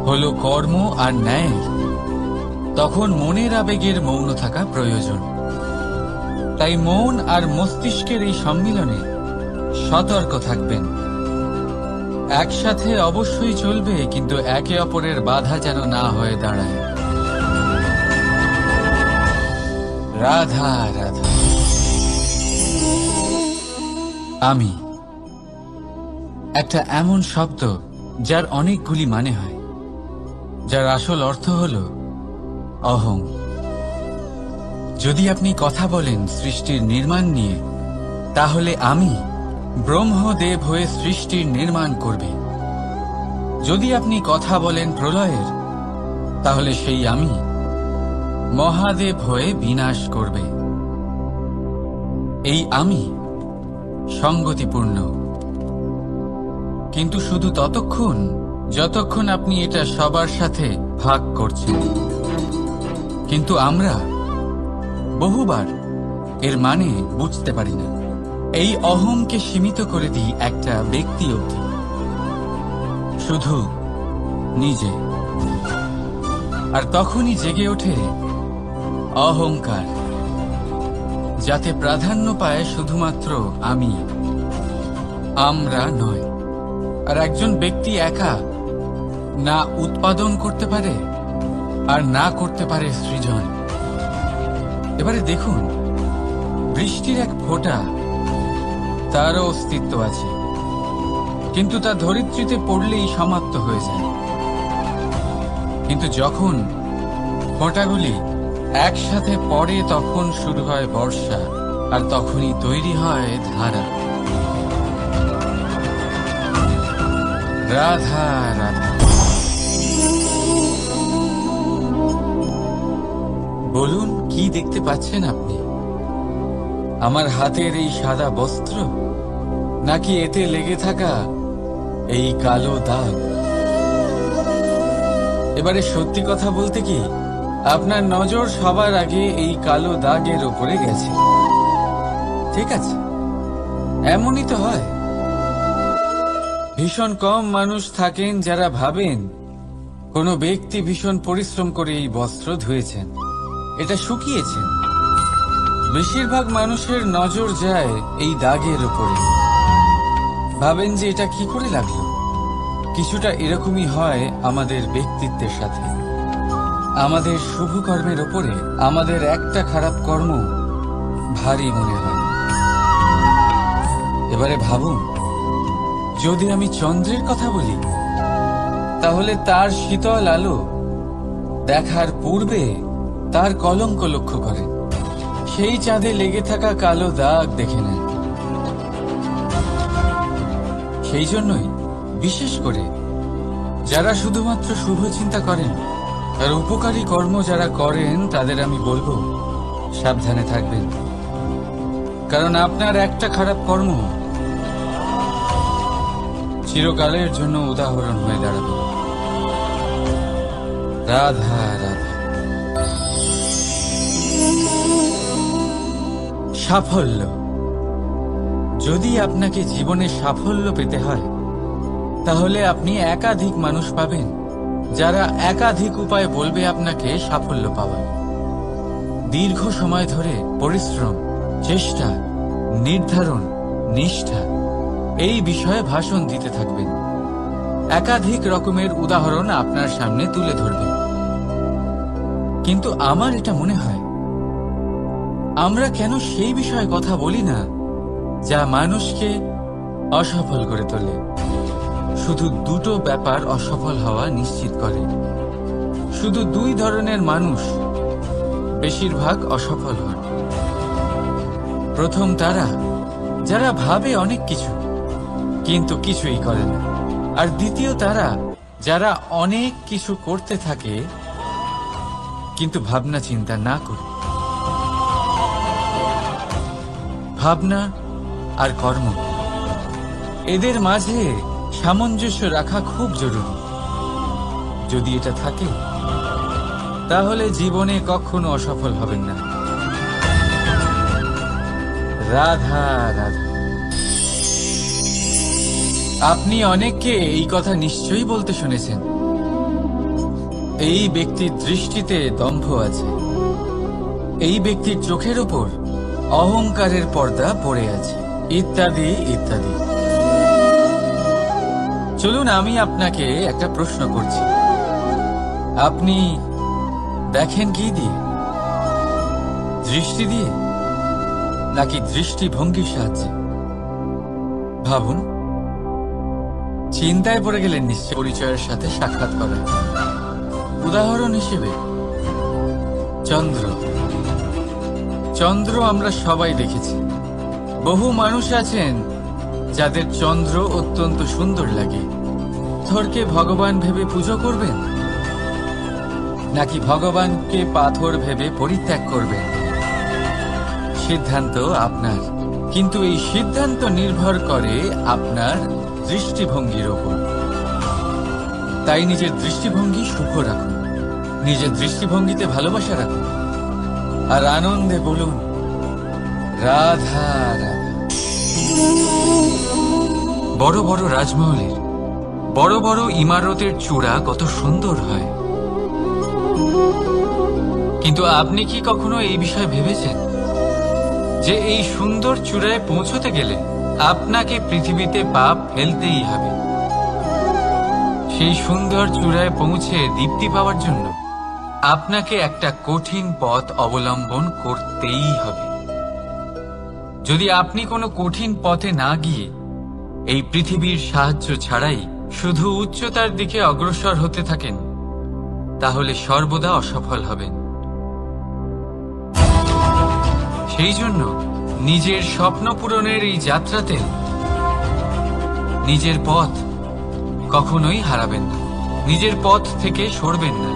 S1: হলো কর্ম আর ন্যায়, তখন মনের আবেগের মৌন থাকা প্রয়োজন। তাই মন আর মস্তিষ্কের এই সম্মিলনে সতর্ক থাকবেন। একসাথে অবশ্যই চলবে, কিন্তু একে অপরের বাধা যেন না হয়ে দাঁড়ায়। রাধা রাধা। আমি একটা এমন শব্দ যার অনেকগুলি মানে হয়, যার আসল অর্থ হল অহং। যদি আপনি কথা বলেন সৃষ্টির নির্মাণ নিয়ে, তাহলে আমি ব্রহ্মদেব হয়ে সৃষ্টির নির্মাণ করবে। যদি আপনি কথা বলেন প্রলয়ের, তাহলে সেই আমি মহাদেব হয়ে বিনাশ করবে। এই আমি সঙ্গতিপূর্ণ, কিন্তু শুধু ততক্ষণ যতক্ষণ আপনি এটা সবার সাথে ভাগ করছেন। কিন্তু আমরা বহুবার এর মানে বুঝতে পারি না। এই অহংকে সীমিত করে দিই একটা ব্যক্তি অবধি, শুধু নিজে। আর তখনই জেগে ওঠে অহংকার, যাতে প্রাধান্য পায় শুধুমাত্র আমি, আমরা নয়। আর একজন ব্যক্তি একা না উৎপাদন করতে পারে আর না করতে পারে সৃজন। এবারে দেখুন, বৃষ্টির এক ফোঁটা, তারও অস্তিত্ব আছে, কিন্তু তা ধরিত্রীতে পড়লেই সমাপ্ত হয়ে যায়। কিন্তু যখন ফোঁটাগুলি একসাথে পড়ে তখন শুরু হয় বর্ষা, আর তখনই তৈরি হয় ধারা। রাধা রাধা। বলুন, কি দেখতে পাচ্ছেন আপনি? আমার হাতের এই সাদা বস্ত্র, নাকি এতে লেগে থাকা এই কালো দাগ? এবারে সত্যি কথা বলতে কি, আপনার নজর সবার আগে এই কালো দাগের উপরে গেছে। ঠিক আছে, এমনই তো হয়। ভীষণ কম মানুষ থাকেন যারা ভাবেন কোনো ব্যক্তি ভীষণ পরিশ্রম করে এই বস্ত্র ধুয়েছেন, এটা শুকিয়েছেন। বেশিরভাগ মানুষের নজর যায় এই দাগের উপরে, ভাবেন যে এটা কি করে লাগলো। কিছুটা এরকমই হয় আমাদের ব্যক্তিত্বের সাথে। আমাদের শুভ কর্মের ওপরে আমাদের একটা খারাপ কর্ম ভারী মনে হয়। এবারে ভাবুন, যদি আমি চন্দ্রের কথা বলি, তাহলে তার শীতল আলো দেখার পূর্বে তার কলঙ্ক লক্ষ্য করেন, সেই চাঁদে লেগে থাকা কালো দাগ দেখে নেন। সেই জন্যই বিশেষ করে যারা শুধুমাত্র শুভ চিন্তা করেন আর উপকারী কর্ম যারা করেন, তাদের আমি বলবো সাবধানে থাকবেন। কারণ আপনার একটা খারাপ কর্ম চিরকালের জন্য উদাহরণ হয়ে দাঁড়াবে। রাধা রাধা। সাফল্য। যদি আপনাকে জীবনে সাফল্য পেতে হয়, তাহলে আপনি একাধিক মানুষ পাবেন যারা একাধিক উপায় বলবে আপনাকে সাফল্য পাওয়ার। দীর্ঘ সময় ধরে পরিশ্রম, চেষ্টা, নির্ধারণ, নিষ্ঠা, এই বিষয়ে ভাষণ দিতে থাকবেন। একাধিক রকমের উদাহরণ আপনার সামনে তুলে ধরবেন। কিন্তু আমার এটা মনে হয়, আমরা কেন সেই বিষয়ে কথা বলি না যা মানুষকে অসফল করে তোলে? শুধু দুটো ব্যাপার অসফল হওয়া নিশ্চিত করে। শুধু দুই ধরনের মানুষ বেশিরভাগ অসফল হন। প্রথম তারা যারা ভাবে অনেক কিছু কিন্তু কিছুই করে না। আর দ্বিতীয় তারা যারা অনেক কিছু করতে থাকে কিন্তু ভাবনা চিন্তা না করে। ভাবনা আর কর্ম, এদের মাঝে সামঞ্জস্য রাখা খুব জরুরি। যদি এটা থাকে, তাহলে জীবনে কখনো অসফল হবেন না। রাধা রাধা। আপনি অনেককে এই কথা নিশ্চয়ই বলতে শুনেছেন, এই ব্যক্তির দৃষ্টিতে দম্ভ আছে, এই ব্যক্তির চোখের ওপর অহংকারের পর্দা পড়ে আছে, ইত্যাদি ইত্যাদি। চলুন আমি আপনাকে একটা প্রশ্ন করছি, আপনি দেখেন কি দিয়ে? দৃষ্টি দিয়ে নাকি দৃষ্টিভঙ্গির সাহায্যে? ভাবুন। চিন্তায় পড়ে গেলেন নিশ্চয় পরিচয়ের সাথে সাক্ষাৎ করা। উদাহরণ হিসেবে চন্দ্র। চন্দ্র আমরা সবাই দেখেছি। বহু মানুষ আছেন যাদের চন্দ্র অত্যন্ত সুন্দর লাগে, পাথরকে ভগবান ভেবে পুজো করবেন, নাকি ভগবানকে পাথর ভেবে পরিত্যাগ করবেন? সিদ্ধান্ত আপনার, কিন্তু এই সিদ্ধান্ত নির্ভর করে আপনার দৃষ্টিভঙ্গির ওপর। তাই নিজের দৃষ্টিভঙ্গি শুভ রাখুন, নিজের দৃষ্টিভঙ্গিতে ভালোবাসা রাখুন, আর আনন্দে বলুন রাধা রাধা। বড় বড় রাজমহলের বড় বড় ইমারতের চূড়া কত সুন্দর হয়, কিন্তু আপনি কি কখনো এই বিষয়ে ভেবেছেন যে এই সুন্দর চূড়ায় পৌঁছতে গেলে আপনাকে পৃথিবীতে পা ফেলতেই হবে? সেই সুন্দর চূড়ায় পৌঁছে দীপ্তি পাওয়ার জন্য আপনাকে একটা কঠিন পথ অবলম্বন করতেই হবে। যদি আপনি কোনো কঠিন পথে না গিয়ে এই পৃথিবীর সাহায্য ছাড়াই শুধু উচ্চতার দিকে অগ্রসর হতে থাকেন, তাহলে সর্বদা অসফল হবেন। সেই জন্য নিজের স্বপ্ন পূরণের এই যাত্রাতে নিজের পথ কখনোই হারাবেন না, নিজের পথ থেকে সরবেন না।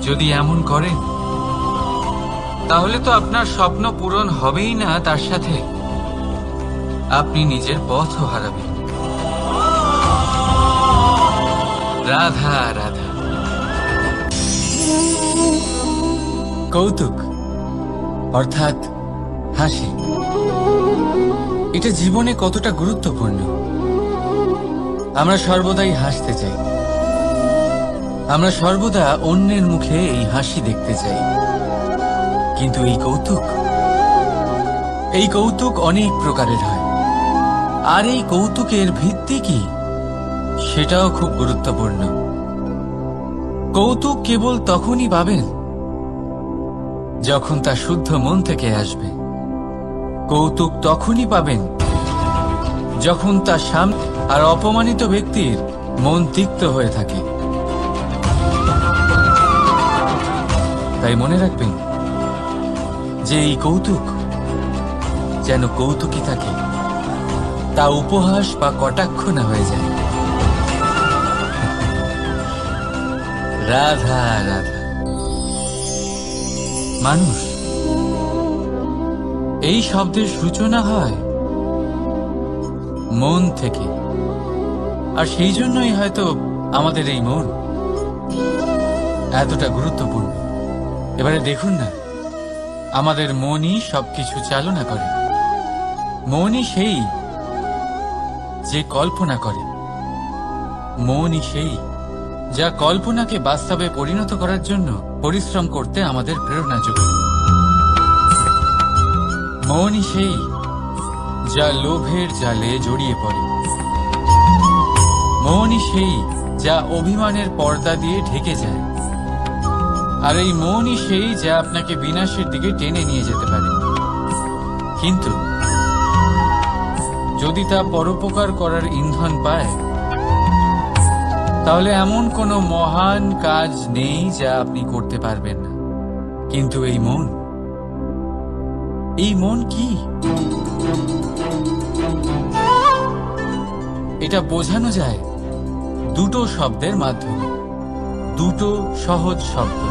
S1: যদি এমন করেন তাহলে তো আপনার স্বপ্ন পূরণ হবেই না, তার সাথে আপনি নিজের পথও হারাবেন। রাধা রাধা। কৌতুক অর্থাৎ হাসি, এটা জীবনে কতটা গুরুত্বপূর্ণ। আমরা সর্বদাই হাসতে চাই, আমরা সর্বদা অন্যের মুখে এই হাসি দেখতে চাই। কিন্তু এই কৌতুক অনেক প্রকারের হয়, আর এই কৌতুকের ভিত্তি কি সেটাও খুব গুরুত্বপূর্ণ। কৌতুক কেবল তখনই পাবেন যখন তা শুদ্ধ মন থেকে আসবে। কৌতুক তখনই পাবেন যখন তা সামনে আর অপমানিত ব্যক্তির মন তিক্ত হয়ে থাকে। তাই মনে রাখবেন যে এই কৌতুক যেন কৌতুকই থাকে, তা উপহাস বা কটাক্ষ না হয়ে যায়। রাধা রাধা। মানুষ এই শব্দের সূচনা হয় মন থেকে, আর সেই জন্যই হয়তো আমাদের এই মন এতটা গুরুত্বপূর্ণ। এবারে দেখুন না, আমাদের মনই সবকিছু চালনা করে। মনই সেই যে কল্পনা করে, মনই সেই যা কল্পনাকে বাস্তবে পরিণত করার জন্য পরিশ্রম করতে আমাদের প্রেরণা যোগায়। মনই সেই যা লোভের জালে জড়িয়ে পড়ে। মনই সেই যা অভিমানের পর্দা দিয়ে ঢেকে যায়। আর এই মনই সেই যা আপনাকে বিনাশের দিকে টেনে নিয়ে যেতে পারে। কিন্তু যদি তা পরোপকার করার ইন্ধন পায়, তাহলে এমন কোনো মহান কাজ নেই যা আপনি করতে পারবেন না। কিন্তু এই মন কি? এটা বোঝানো যায় দুটো শব্দের মাধ্যমে, দুটো সহজ শব্দ।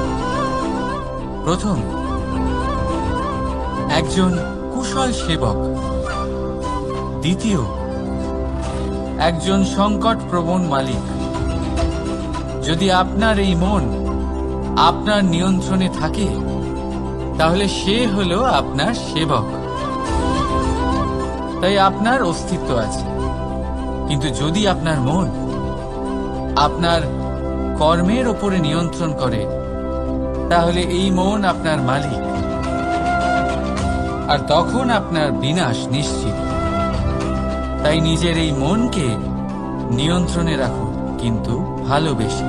S1: প্রথম, একজন কুশল সেবক। দ্বিতীয়, একজন সংকটপ্রবণ মালিক। যদি আপনার এই মন আপনার নিয়ন্ত্রণে থাকে, তাহলে সে হলো আপনার সেবক। তাই আপনার অস্তিত্ব আছে। কিন্তু যদি আপনার মন আপনার কর্মের ওপরে নিয়ন্ত্রণ করে, তাহলে এই মন আপনার মালিক, আর তখন আপনার বিনাশ নিশ্চিত। তাই নিজের এই মনকে নিয়ন্ত্রণে রাখুন, কিন্তু ভালোবেসে।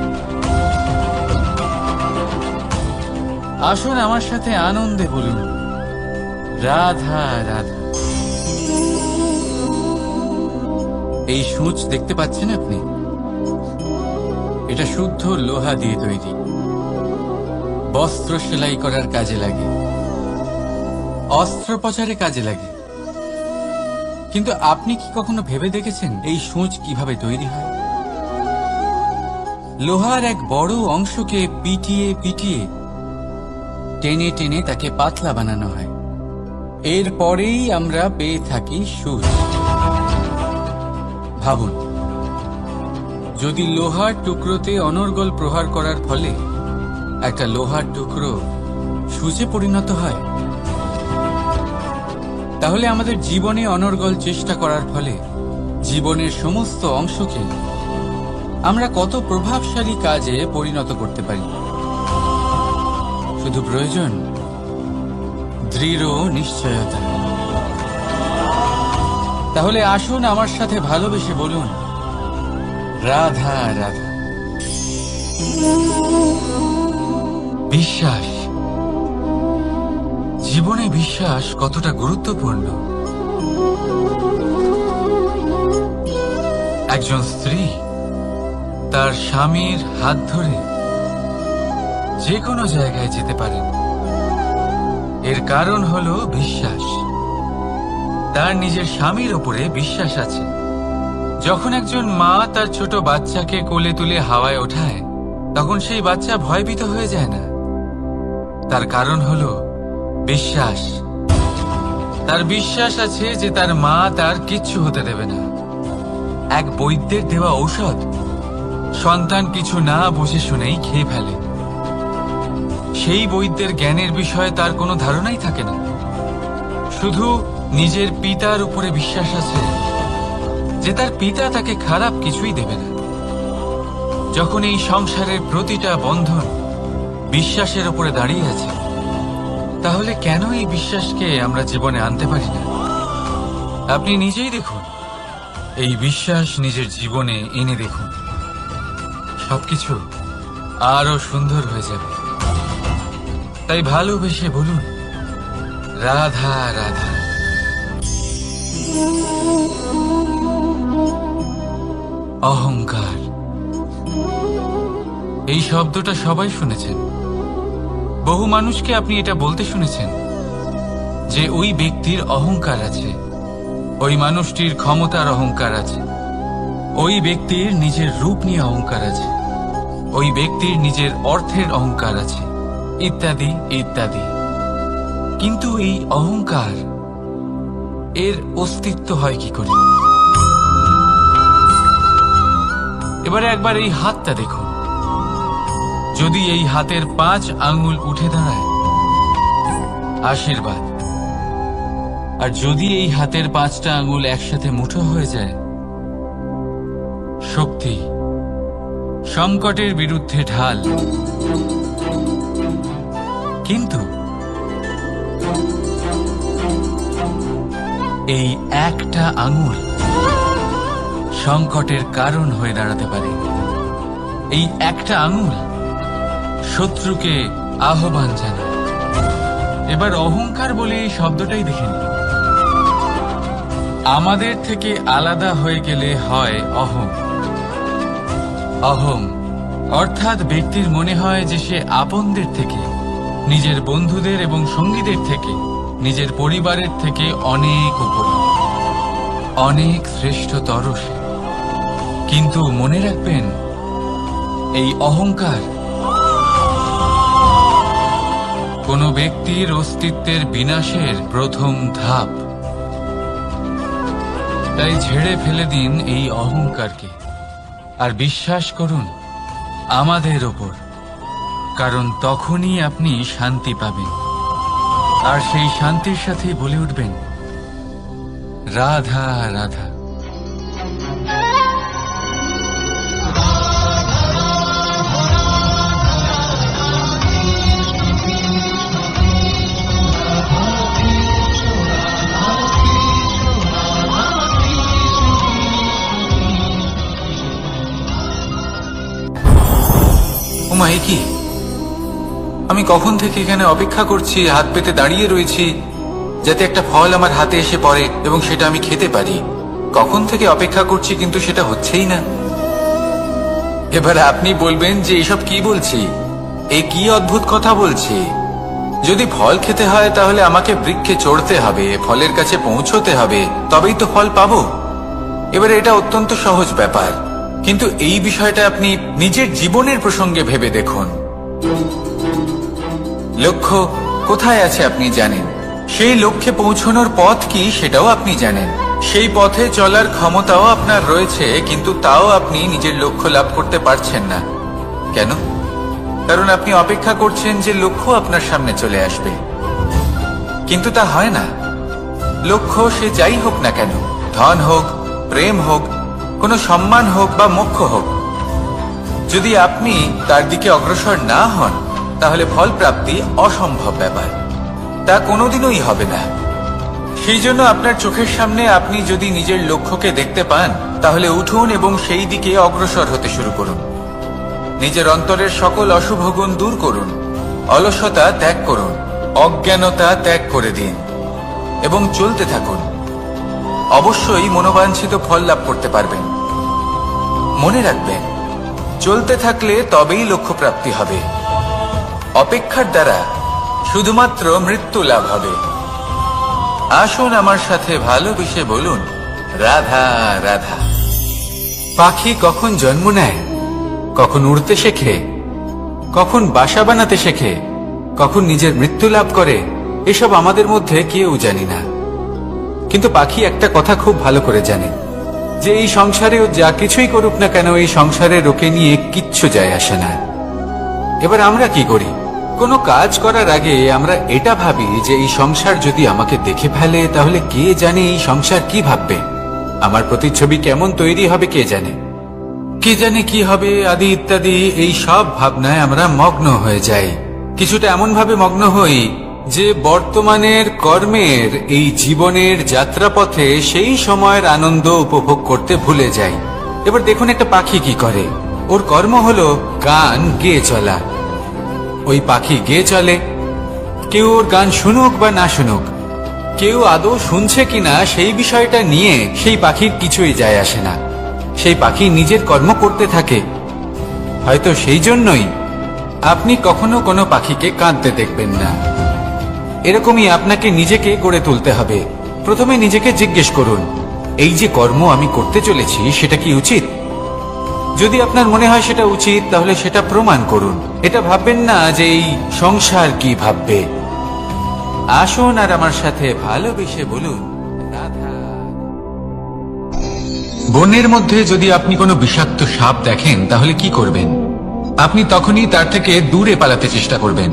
S1: আসুন আমার সাথে আনন্দে বলুন রাধা রাধা। এই সূঁচ দেখতে পাচ্ছেন আপনি? এটা শুদ্ধ লোহা দিয়ে তৈরি, বস্ত্র সেলাই করার কাজে লাগে, অস্ত্রোপচারে কাজে লাগে। কিন্তু আপনি কি কখনো ভেবে দেখেছেন এই সূঁচ কিভাবে তৈরি হয়? লোহার এক বড় অংশকে পিটিয়ে পিটিয়ে টেনে টেনে তাকে পাতলা বানানো হয়। এরপরেই আমরা পেয়ে থাকি সূচ। ভাবুন, যদি লোহার টুকরোতে অনর্গল প্রহার করার ফলে একটা লোহার টুকরো সূচে পরিণত হয়, তাহলে আমাদের জীবনে অনর্গল চেষ্টা করার ফলে জীবনের সমস্ত অংশকে আমরা কত প্রভাবশালী কাজে পরিণত করতে পারি। শুধু প্রয়োজন দৃঢ় নিশ্চয়তা। তাহলে আসুন আমার সাথে ভালোবেসে বলুন, রাধা রাধা। বিশ্বাস, জীবনে বিশ্বাস কতটা গুরুত্বপূর্ণ। একজন স্ত্রী তার স্বামীর হাত ধরে যে কোনো জায়গায় যেতে পারেন, এর কারণ হলো বিশ্বাস। তার নিজের স্বামীর ওপরে বিশ্বাস আছে। যখন একজন মা তার ছোট বাচ্চাকে কোলে তুলে হাওয়ায় ওঠায়, তখন সেই বাচ্চা ভয়ভীত হয়ে যায় না। তার কারণ হলো বিশ্বাস। তার বিশ্বাস আছে যে তার মা তার কিচ্ছু হতে দেবে না। এক বৈদ্যের দেওয়া ঔষধ সন্তান কিছু না বুঝে শুনেই খেয়ে ফেলে। সেই বৈদ্যের জ্ঞানের বিষয়ে তার কোনো ধারণাই থাকে না। শুধু নিজের পিতার উপরে বিশ্বাস আছে যে তার পিতা তাকে খারাপ কিছুই দেবে না। যখন এই সংসারের প্রতিটা বন্ধন বিশ্বাসের উপরে দাঁড়িয়ে আছে, তাহলে কেন এই বিশ্বাসকে আমরা জীবনে আনতে পারি না? আপনি নিজেই দেখুন, এই বিশ্বাস নিজের জীবনে এনে দেখুন, সবকিছু আরো সুন্দর হয়ে যাবে। তাই ভালোবেসে বলুন, রাধা রাধা। অহংকার, এই শব্দটা সবাই শুনেছেন। বহু মানুষকে আপনি এটা বলতে শুনেছেন যে ওই ব্যক্তির অহংকার আছে, ওই মানুষটির ক্ষমতার অহংকার আছে, ওই ব্যক্তির নিজের রূপ নিয়ে অহংকার আছে, ওই ব্যক্তির নিজের অর্থের অহংকার আছে, ইত্যাদি ইত্যাদি। কিন্তু এই অহংকার, এর অস্তিত্ব হয় কি করে? এবারে একবার এই হাতটা দেখুন। যদি এই হাতের 5 আঙ্গুল উঠে দাঁড়ায়, আশীর্বাদ। আর যদি এই হাতের 5টা আঙ্গুল একসাথে মুঠো হয়ে যায়, শক্তি। সংকটের বিরুদ্ধে ঢাল। কিন্তু এই একটা আঙ্গুল সংকটের কারণ হয়ে দাঁড়াতে পারে। এই একটা আঙ্গুল শত্রুকে আহ্বান জানায়। এবার অহংকার বলে এই শব্দটাই দেখে নিন। আমাদের থেকে আলাদা হয়ে গেলে হয় অহং। অহং অর্থাৎ ব্যক্তির মনে হয় যে সে আপনদের থেকে, নিজের বন্ধুদের এবং সঙ্গীদের থেকে, নিজের পরিবারের থেকে অনেক উপরে, অনেক শ্রেষ্ঠতর সে। কিন্তু মনে রাখবেন, এই অহংকার কোনো ব্যক্তির অস্তিত্বের বিনাশের প্রথম ধাপ। তাই ঝেড়ে ফেলে দিন এই অহংকারকে, আর বিশ্বাস করুন আমাদের ওপর, কারণ তখনই আপনি শান্তি পাবেন। আর সেই শান্তির সাথেই বলে উঠবেন, রাধা রাধা। ওমা, এ কি? আমি কখন থেকে এখানে অপেক্ষা করছি, হাত পেতে দাঁড়িয়ে রয়েছি যাতে একটা ফল আমার হাতে এসে পড়ে এবং সেটা আমি খেতে পারি। কখন থেকে অপেক্ষা করছি, কিন্তু সেটা হচ্ছেই না। এবার আপনি বলবেন যে এসব কি বলছি, এ কি অদ্ভুত কথা বলছি। যদি ফল খেতে হয় তাহলে আমাকে বৃক্ষে চড়তে হবে, ফলের কাছে পৌঁছতে হবে, তবেই তো ফল পাবো। এবারে এটা অত্যন্ত সহজ ব্যাপার। কিন্তু এই বিষয়টা আপনি নিজের জীবনের প্রসঙ্গে ভেবে দেখুন। লক্ষ্য কোথায় আছে আপনি জানেন, সেই লক্ষ্যে পৌঁছানোর পথ কি সেটাও আপনি জানেন, সেই পথে চলার ক্ষমতাও আপনার রয়েছে, কিন্তু তাও আপনি নিজের লক্ষ্য লাভ করতে পারছেন না। কেন? কারণ আপনি অপেক্ষা করছেন যে লক্ষ্য আপনার সামনে চলে আসবে, কিন্তু তা হয় না। লক্ষ্য সে যাই হোক না কেন, ধন হোক, প্রেম হোক, কোনো সম্মান হোক বা মোক্ষ হোক, যদি আপনি তার দিকে অগ্রসর না হন তাহলে ফল প্রাপ্তি অসম্ভব ব্যাপার, তা কোনোদিনই হবে না। সেই জন্য আপনার চোখের সামনে আপনি যদি নিজের লক্ষ্যকে দেখতে পান তাহলে উঠুন এবং সেই দিকে অগ্রসর হতে শুরু করুন। নিজের অন্তরের সকল অশুভ গুণ দূর করুন, অলসতা ত্যাগ করুন, অজ্ঞানতা ত্যাগ করে দিন এবং চলতে থাকুন। অবশ্যই মনোবাঞ্ছিত ফল লাভ করতে পারবেন। মনে রাখবেন, চলতে থাকলে তবেই লক্ষ্য প্রাপ্তি হবে। অপেক্ষার দ্বারা শুধুমাত্র মৃত্যু লাভ হবে। আসুন আমার সাথে ভালোবেসে বলুন, রাধা রাধা। পাখি কখন জন্ম নেয়, কখন উড়তে শেখে, কখন বাসা বানাতে শেখে, কখন নিজের মৃত্যু লাভ করে, এসব আমাদের মধ্যে কেউ জানি না। কিন্তু পাখি একটা কথা খুব ভালো করে জানে, যে এই সংসারে ও যা কিছুই করুক না কেন, এই সংসারের ওকে নিয়ে কিচ্ছু যায় আসে না। এবার আমরা কি করি? কোনো কাজ করার আগে আমরা এটা ভাবি যে এই সংসার যদি আমাকে দেখে ফেলে তাহলে কে জানে এই সংসার কি ভাববে, আমার প্রতিচ্ছবি কেমন তৈরি হবে কে জানে, কে জানে কি হবে আদি ইত্যাদি। এই সব ভাবনায় আমরা মগ্ন হয়ে যাই। কিছুটা এমন ভাবে মগ্ন হই যে বর্তমানের কর্মের এই জীবনের যাত্রাপথে সেই সময়ের আনন্দ উপভোগ করতে ভুলে যাই। এবার দেখুন একটা পাখি কি করে, ওর কর্ম হলো গান গেয়ে চলা। ওই পাখি গেয়ে চলে, কেউ ওর গান শুনুক বা না শুনুক, কেউ আদৌ শুনছে কিনা সেই বিষয়টা নিয়ে সেই পাখির কিছুই যায় আসে না। সেই পাখি নিজের কর্ম করতে থাকে। হয়তো সেই জন্যই আপনি কখনো কোনো পাখিকে কাঁদতে দেখবেন না। এরকমই আপনাকে নিজেকে গড়ে তুলতে হবে। প্রথমে নিজেকে জিজ্ঞেস করুন, এই যে কর্ম আমি করতে চলেছি সেটা কি উচিত? যদি আপনার মনে হয় সেটা উচিত তাহলে সেটা প্রমাণ করুন। এটা ভাববেন না যে এই সংসার কি ভাববে। আসুন আর আমার সাথে ভালোবেসে বলুন, রাধা। বনের মধ্যে যদি আপনি কোনো বিষাক্ত সাপ দেখেন তাহলে কি করবেন? আপনি তখনই তার থেকে দূরে পালাতে চেষ্টা করবেন।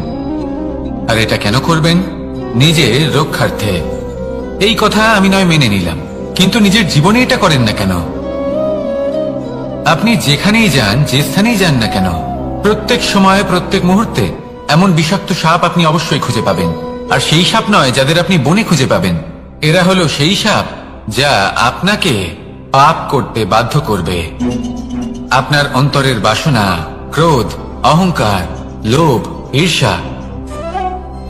S1: আর এটা কেন করবেন? নিজের রক্ষার্থে। এই কথা আমি নয় মেনে নিলাম, কিন্তু নিজের জীবনে এটা করেন না কেন? আপনি যেখানেই যান, যে স্থানেই যান না কেন, প্রত্যেক সময়ে প্রত্যেক মুহূর্তে এমন বিষাক্ত সাপ আপনি অবশ্যই খুঁজে পাবেন। আর সেই সাপ নয় যাদের আপনি বনে খুঁজে পাবেন, এরা হলো সেই সাপ যা আপনাকে পাপ করতে বাধ্য করবে। আপনার অন্তরের বাসনা, ক্রোধ, অহংকার, লোভ, ঈর্ষা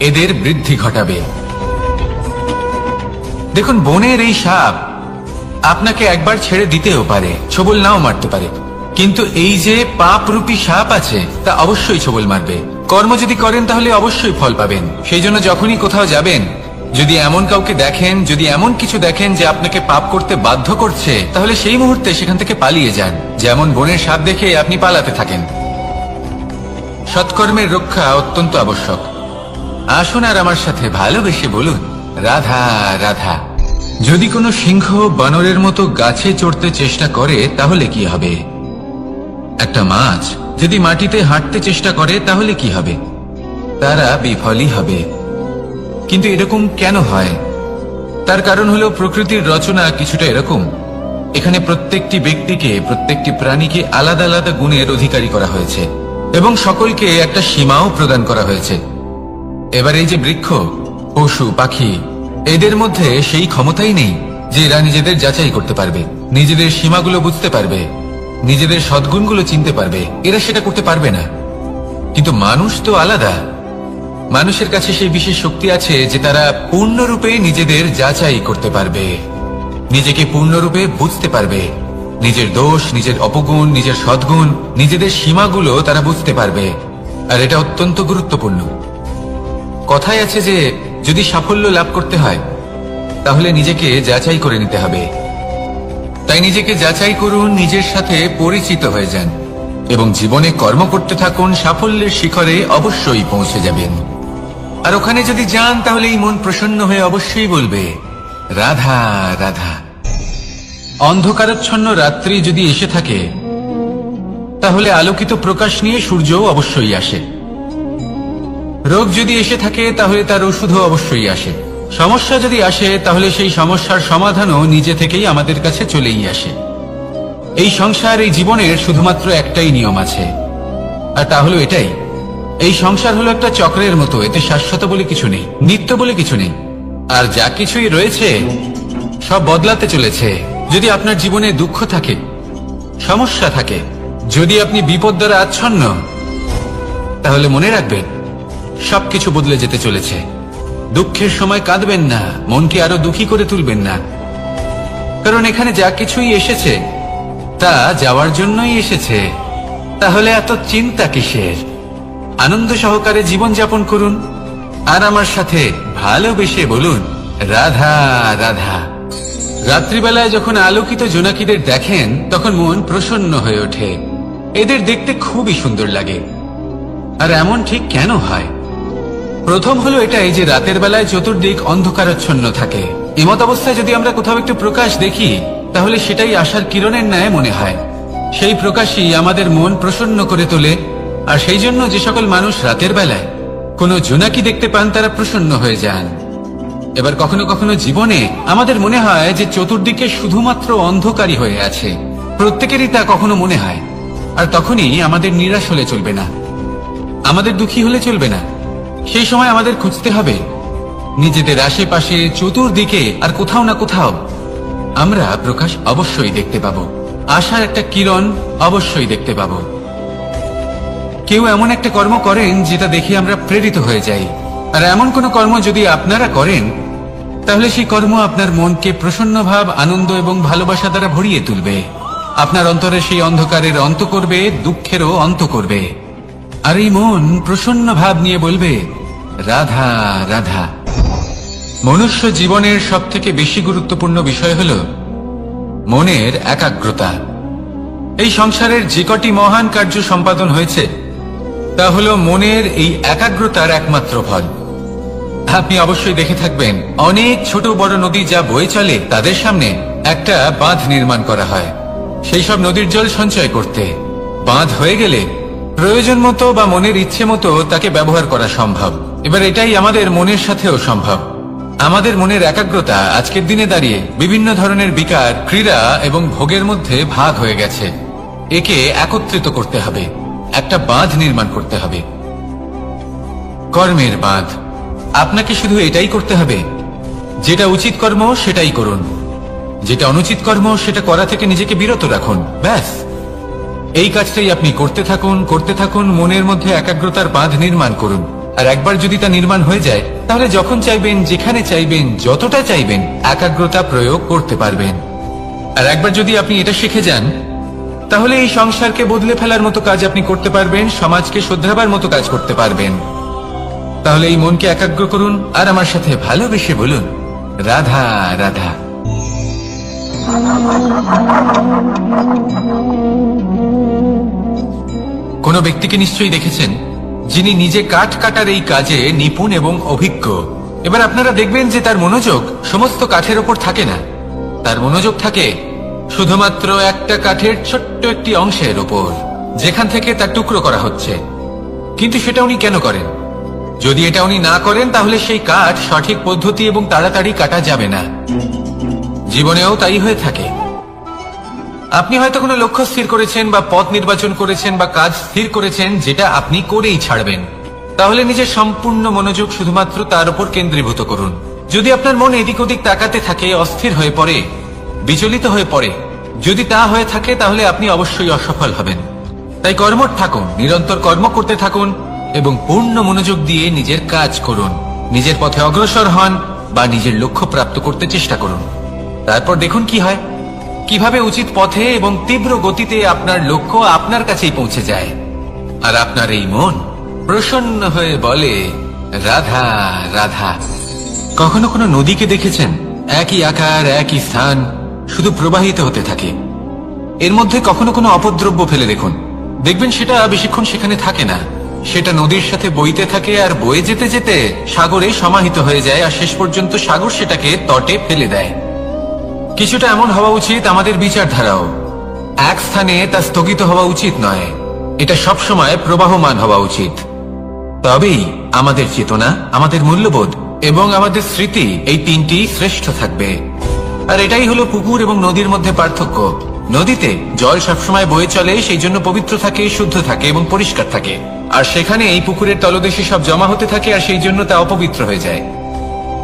S1: এদের বৃদ্ধি ঘটাবে। দেখুন, বনের এই সাপ আপনাকে একবার ছেড়ে দিতেও পারে, ছোবল নাও মারতে পারে, কিন্তু এই যে পাপরূপী সাপ আছে তা অবশ্যই ছোবল মারবে। কর্ম যদি করেন তাহলে অবশ্যই ফল পাবেন। সেই জন্য যখনই কোথাও যাবেন, যদি এমন কাউকে দেখেন, যদি এমন কিছু দেখেন যে আপনাকে পাপ করতে বাধ্য করছে, তাহলে সেই মুহূর্তে সেখান থেকে পালিয়ে যান। যেমন বনের সাপ দেখে আপনি পালাতে থাকেন। সৎকর্মের রক্ষা অত্যন্ত আবশ্যক। আসুন আর আমার সাথে ভালোবেসে বলুন, রাধা রাধা। যদি কোনো সিংহ বানরের মতো গাছে চড়তে চেষ্টা করে তাহলে কি হবে? একটা মাছ যদি মাটিতে হাঁটতে চেষ্টা করে তাহলে কি হবে? তারা বিফলই হবে। কিন্তু এরকম কেন হয়? তার কারণ হলো প্রকৃতির রচনা কিছুটা এরকম। এখানে প্রত্যেকটি ব্যক্তিকে, প্রত্যেকটি প্রাণীকে আলাদা আলাদা গুণের অধিকারী করা হয়েছে এবং সকলকে একটা সীমাও প্রদান করা হয়েছে। এবার এই যে বৃক্ষ, পশু, পাখি, এদের মধ্যে সেই ক্ষমতাই নেই যে এরা নিজেদের যাচাই করতে পারবে, নিজেদের সীমাগুলো বুঝতে পারবে, নিজেদের সদ্গুণগুলো চিনতে পারবে। এরা সেটা করতে পারবে না। কিন্তু মানুষ তো আলাদা। মানুষের কাছে সেই বিশেষ শক্তি আছে যে তারা পূর্ণরূপে নিজেদের যাচাই করতে পারবে, নিজেকে পূর্ণরূপে বুঝতে পারবে, নিজের দোষ, নিজের অপগুণ, নিজের সদ্গুণ, নিজেদের সীমাগুলো তারা বুঝতে পারবে। আর এটা অত্যন্ত গুরুত্বপূর্ণ। কথায় আছে যে যদি সাফল্য লাভ করতে হয় তাহলে নিজেকে যাচাই করে নিতে হবে। তাই নিজেকে যাচাই করুন, নিজের সাথে পরিচিত হয়ে যান এবং জীবনে কর্ম করতে থাকুন। সাফল্যের শিখরে অবশ্যই পৌঁছে যাবেন। আর ওখানে যদি যান তাহলে এই মন প্রসন্ন হয়ে অবশ্যই বলবে রাধা রাধা। অন্ধকারাচ্ছন্ন রাত্রি যদি এসে থাকে তাহলে আলোকিত প্রকাশ নিয়ে সূর্যও অবশ্যই আসে। রোগ যদি এসে থাকে তাহলে তার ওষুধও অবশ্যই আসে। সমস্যা যদি আসে তাহলে সেই সমস্যার সমাধানও নিজে থেকেই আমাদের কাছে চলেই আসে। এই সংসার, এই জীবনের শুধুমাত্র একটাই নিয়ম আছে, আর তা হলো এটাই, এই সংসার হলো একটা চক্রের মতো। এতে শাশ্বত বলে কিছু নেই, নিত্য বলে কিছু নেই, আর যা কিছুই রয়েছে সব বদলাতে চলেছে। যদি আপনার জীবনে দুঃখ থাকে, সমস্যা থাকে, যদি আপনি বিপদ দ্বারা আচ্ছন্ন, তাহলে মনে রাখবেন সবকিছু বদলে যেতে চলেছে। দুঃখের সময় কাঁদবেন না, মনকে আরো দুঃখী করে তুলবেন না, কারণ এখানে যা কিছুই এসেছে তা যাওয়ার জন্যই এসেছে। তাহলে এত চিন্তা কিসের? আনন্দ সহকারে জীবন যাপন করুন আর আমার সাথে ভালোবেসে বলুন রাধা রাধা। রাত্রিবেলায় যখন আলোকিত জোনাকিদের দেখেন তখন মন প্রসন্ন হয়ে ওঠে। এদের দেখতে খুবই সুন্দর লাগে। আর এমন ঠিক কেন হয়? প্রথম হলো এটাই যে রাতের বেলায় চতুর্দিক অন্ধকারাচ্ছন্ন থাকে। এমত অবস্থায় যদি আমরা কোথাও একটু প্রকাশ দেখি তাহলে সেটাই আশার কিরণের ন্যায় মনে হয়। সেই প্রকাশই আমাদের মন প্রসন্ন করে তোলে। আর সেই জন্য যে সকল মানুষ রাতের বেলায় কোনো জোনাকি দেখতে পান তারা প্রসন্ন হয়ে যান। এবার কখনো কখনো জীবনে আমাদের মনে হয় যে চতুর্দিকে শুধুমাত্র অন্ধকারই হয়ে আছে, প্রত্যেকেরই তা কখনো মনে হয়। আর তখনই আমাদের নিরাশ হলে চলবে না, আমাদের দুঃখী হলে চলবে না। সেই সময় আমাদের খুঁজতে হবে নিজেদের আশেপাশে, চতুর্দিকে, আর কোথাও না কোথাও আমরা প্রকাশ অবশ্যই দেখতে পাবো, আশার একটা কিরণ অবশ্যই দেখতে পাবো। কেউ এমন একটা কর্ম করেন যেটা দেখে আমরা প্রেরিত হয়ে যাই, আর এমন কোন কর্ম যদি আপনারা করেন তাহলে সেই কর্ম আপনার মনকে প্রসন্ন ভাব, আনন্দ এবং ভালোবাসা দ্বারা ভরিয়ে তুলবে। আপনার অন্তরে সেই অন্ধকারের অন্ত করবে, দুঃখেরও অন্ত করবে। আর এই মন প্রসন্ন ভাব নিয়ে বলবে রাধা রাধা। মনুষ্য জীবনের সবথেকে বেশি গুরুত্বপূর্ণ বিষয় হল মনের একাগ্রতা। এই সংসারের যে কটি মহান কার্য সম্পাদন হয়েছে তা হল মনের এই একাগ্রতার একমাত্র ফল। আপনি অবশ্যই দেখে থাকবেন অনেক ছোট বড় নদী যা বয়ে চলে তাদের সামনে একটা বাঁধ নির্মাণ করা হয় সেই সব নদীর জল সঞ্চয় করতে। বাঁধ হয়ে গেলে প্রয়োজন মতো বা মনের ইচ্ছে মতো তাকে ব্যবহার করা সম্ভব। এবার এটাই আমাদের মনের সাথেও সম্ভব। আমাদের মনের একাগ্রতা আজকের দিনে দাঁড়িয়ে বিভিন্ন ধরনের বিকার, ক্রীড়া এবং ভোগের মধ্যে ভাগ হয়ে গেছে। একে একত্রিত করতে হবে, একটা বাঁধ নির্মাণ করতে হবে, কর্মের বাঁধ। আপনাকে শুধু এটাই করতে হবে, যেটা উচিত কর্ম সেটাই করুন, যেটা অনুচিত কর্ম সেটা করা থেকে নিজেকে বিরত রাখুন। ব্যাস, এই কাজটাই আপনি করতে থাকুন, করতে থাকুন। মনের মধ্যে একাগ্রতার বাঁধ নির্মাণ করুন। আর একবার যদি তা নির্মাণ হয়ে যায় তাহলে যখন চাইবেন, যেখানে চাইবেন, যতটা চাইবেন একাগ্রতা প্রয়োগ করতে পারবেন। আর একবার যদি আপনি এটা শিখে যান তাহলে এই সংসারকে বদলে ফেলার মতো কাজ আপনি করতে পারবেন, সমাজকে শোধরাবার মতো কাজ করতে পারবেন। তাহলে এই মনকে একাগ্র করুন আর আমার সাথে ভালোবেসে বলুন রাধা রাধা। কোন ব্যক্তিকে নিশ্চয়ই দেখেছেন যিনি নিজে কাঠ কাটার এই কাজে নিপুণ এবং অভিজ্ঞ। এবার আপনারা দেখবেন যে তার মনোযোগ সমস্ত কাঠের ওপর থাকে না, তার মনোযোগ থাকে শুধুমাত্র একটা কাঠের ছোট্ট একটি অংশের ওপর, যেখান থেকে তার টুকরো করা হচ্ছে। কিন্তু সেটা উনি কেন করেন? যদি এটা উনি না করেন তাহলে সেই কাঠ সঠিক পদ্ধতি এবং তাড়াতাড়ি কাটা যাবে না। জীবনেও তাই হয়ে থাকে। আপনি হয়তো কোনো লক্ষ্য স্থির করেছেন বা পথ নির্বাচন করেছেন বা কাজ স্থির করেছেন যেটা আপনি করেই ছাড়বেন। তাহলে নিজের সম্পূর্ণ মনোযোগ শুধুমাত্র তার উপর কেন্দ্রীভূত করুন। যদি আপনার মন এদিক ওদিক তাকাতে থাকে, অস্থির হয়ে পড়ে, বিচলিত হয়ে পড়ে, যদি তা হয়ে থাকে তাহলে আপনি অবশ্যই অসফল হবেন। তাই কর্মঠ থাকুন, নিরন্তর কর্ম করতে থাকুন এবং পূর্ণ মনোযোগ দিয়ে নিজের কাজ করুন। নিজের পথে অগ্রসর হন বা নিজের লক্ষ্য প্রাপ্ত করতে চেষ্টা করুন। তারপর দেখুন কি হয়, কিভাবে উচিত পথে এবং তীব্র গতিতে আপনার লক্ষ্য আপনার কাছেই পৌঁছে যায়। আর আপনার এই মন প্রসন্ন হয়ে বলে রাধা রাধা। কখনো কোনো নদীকে দেখেছেন? একই আকার, একই স্থান, শুধু প্রবাহিত হতে থাকে। এর মধ্যে কখনো কোনো অপদ্রব্য ফেলে দেখুন, দেখবেন সেটা বেশিক্ষণ সেখানে থাকে না। সেটা নদীর সাথে বইতে থাকে আর বয়ে যেতে যেতে সাগরে সমাহিত হয়ে যায়, আর শেষ পর্যন্ত সাগর সেটাকে তটে ফেলে দেয়। কিছুটা এমন হওয়া উচিত আমাদের বিচারধারাও। এক স্থানে তা স্থগিত হওয়া উচিত নয়, এটা সবসময় প্রবাহমান হওয়া উচিত। তবেই আমাদের চেতনা, আমাদের মূল্যবোধ এবং আমাদের স্মৃতি এই তিনটি শ্রেষ্ঠ থাকবে। আর এটাই হলো পুকুর এবং নদীর মধ্যে পার্থক্য। নদীতে জল সবসময় বয়ে চলে, সেই জন্য পবিত্র থাকে, শুদ্ধ থাকে এবং পরিষ্কার থাকে। আর সেখানে এই পুকুরের তলদেশে সব জমা হতে থাকে, আর সেই জন্য তা অপবিত্র হয়ে যায়।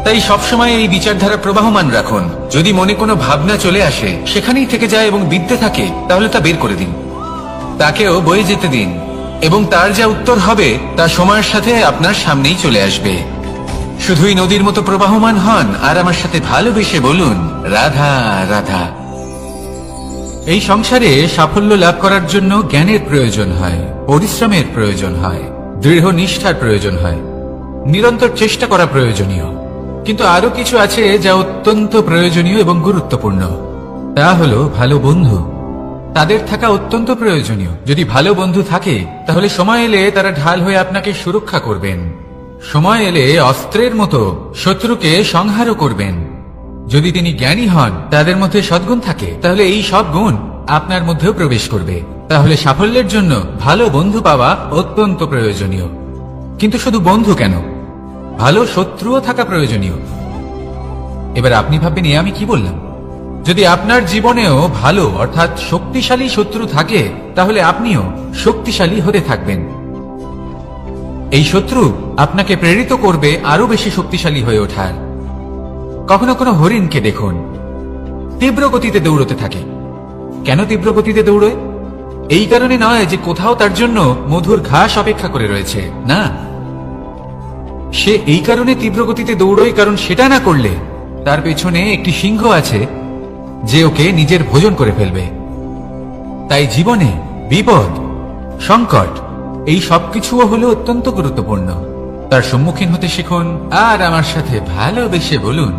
S1: তাই সবসময় এই বিচারধারা প্রবাহমান রাখুন। যদি মনে কোনো ভাবনা চলে আসে, সেখানেই থেকে যায় এবং বিদ্যে থাকে, তাহলে তা বের করে দিন, তাকেও বয়ে যেতে দিন, এবং তার যা উত্তর হবে তা সময়ের সাথে আপনার সামনেই চলে আসবে। শুধুই নদীর মতো প্রবাহমান হন আর আমার সাথে ভালোবেসে বলুন, রাধা রাধা। এই সংসারে সাফল্য লাভ করার জন্য জ্ঞানের প্রয়োজন হয়, পরিশ্রমের প্রয়োজন হয়, দৃঢ় নিষ্ঠার প্রয়োজন হয়, নিরন্তর চেষ্টা করা প্রয়োজনীয়। কিন্তু আরো কিছু আছে যা অত্যন্ত প্রয়োজনীয় এবং গুরুত্বপূর্ণ। তা হলো ভালো বন্ধু। তাদের থাকা অত্যন্ত প্রয়োজনীয়। যদি ভালো বন্ধু থাকে, তাহলে সময় এলে তারা ঢাল হয়ে আপনাকে সুরক্ষা করবেন। সময় এলে অস্ত্রের মতো শত্রুকে সংহারও করবেন। যদি তিনি জ্ঞানী হন, তাদের মধ্যে সদ্গুণ থাকে, তাহলে এই সব গুণ আপনার মধ্যেও প্রবেশ করবে। তাহলে সাফল্যের জন্য ভালো বন্ধু পাওয়া অত্যন্ত প্রয়োজনীয়। কিন্তু শুধু বন্ধু কেন, ভালো শত্রুও থাকা প্রয়োজনীয়। এবার আপনি ভাববেন, আমি কি বললাম? যদি আপনার জীবনেও ভালো অর্থাৎ শক্তিশালী শত্রু থাকে, তাহলে আপনিও শক্তিশালী হতে থাকবেন। এই শত্রু আপনাকে প্রেরিত করবে আরো বেশি শক্তিশালী হয়ে ওঠার। কখনো কোনো হরিণকে দেখুন, তীব্র গতিতে দৌড়তে থাকে। কেন তীব্র গতিতে দৌড়য়? এই কারণে নয় যে কোথাও তার জন্য মধুর ঘাস অপেক্ষা করে রয়েছে, না। সে এই কারণে তীব্র গতিতে দৌড়য় কারণ সেটা না করলে তার পেছনে একটি সিংহ আছে যে ওকে নিজের ভোজন করে ফেলবে। তাই জীবনে বিপদ, সংকট এই সবকিছুও হলো অত্যন্ত গুরুত্বপূর্ণ। তার সম্মুখীন হতে শিখুন আর আমার সাথে ভালোবেসে বলুন,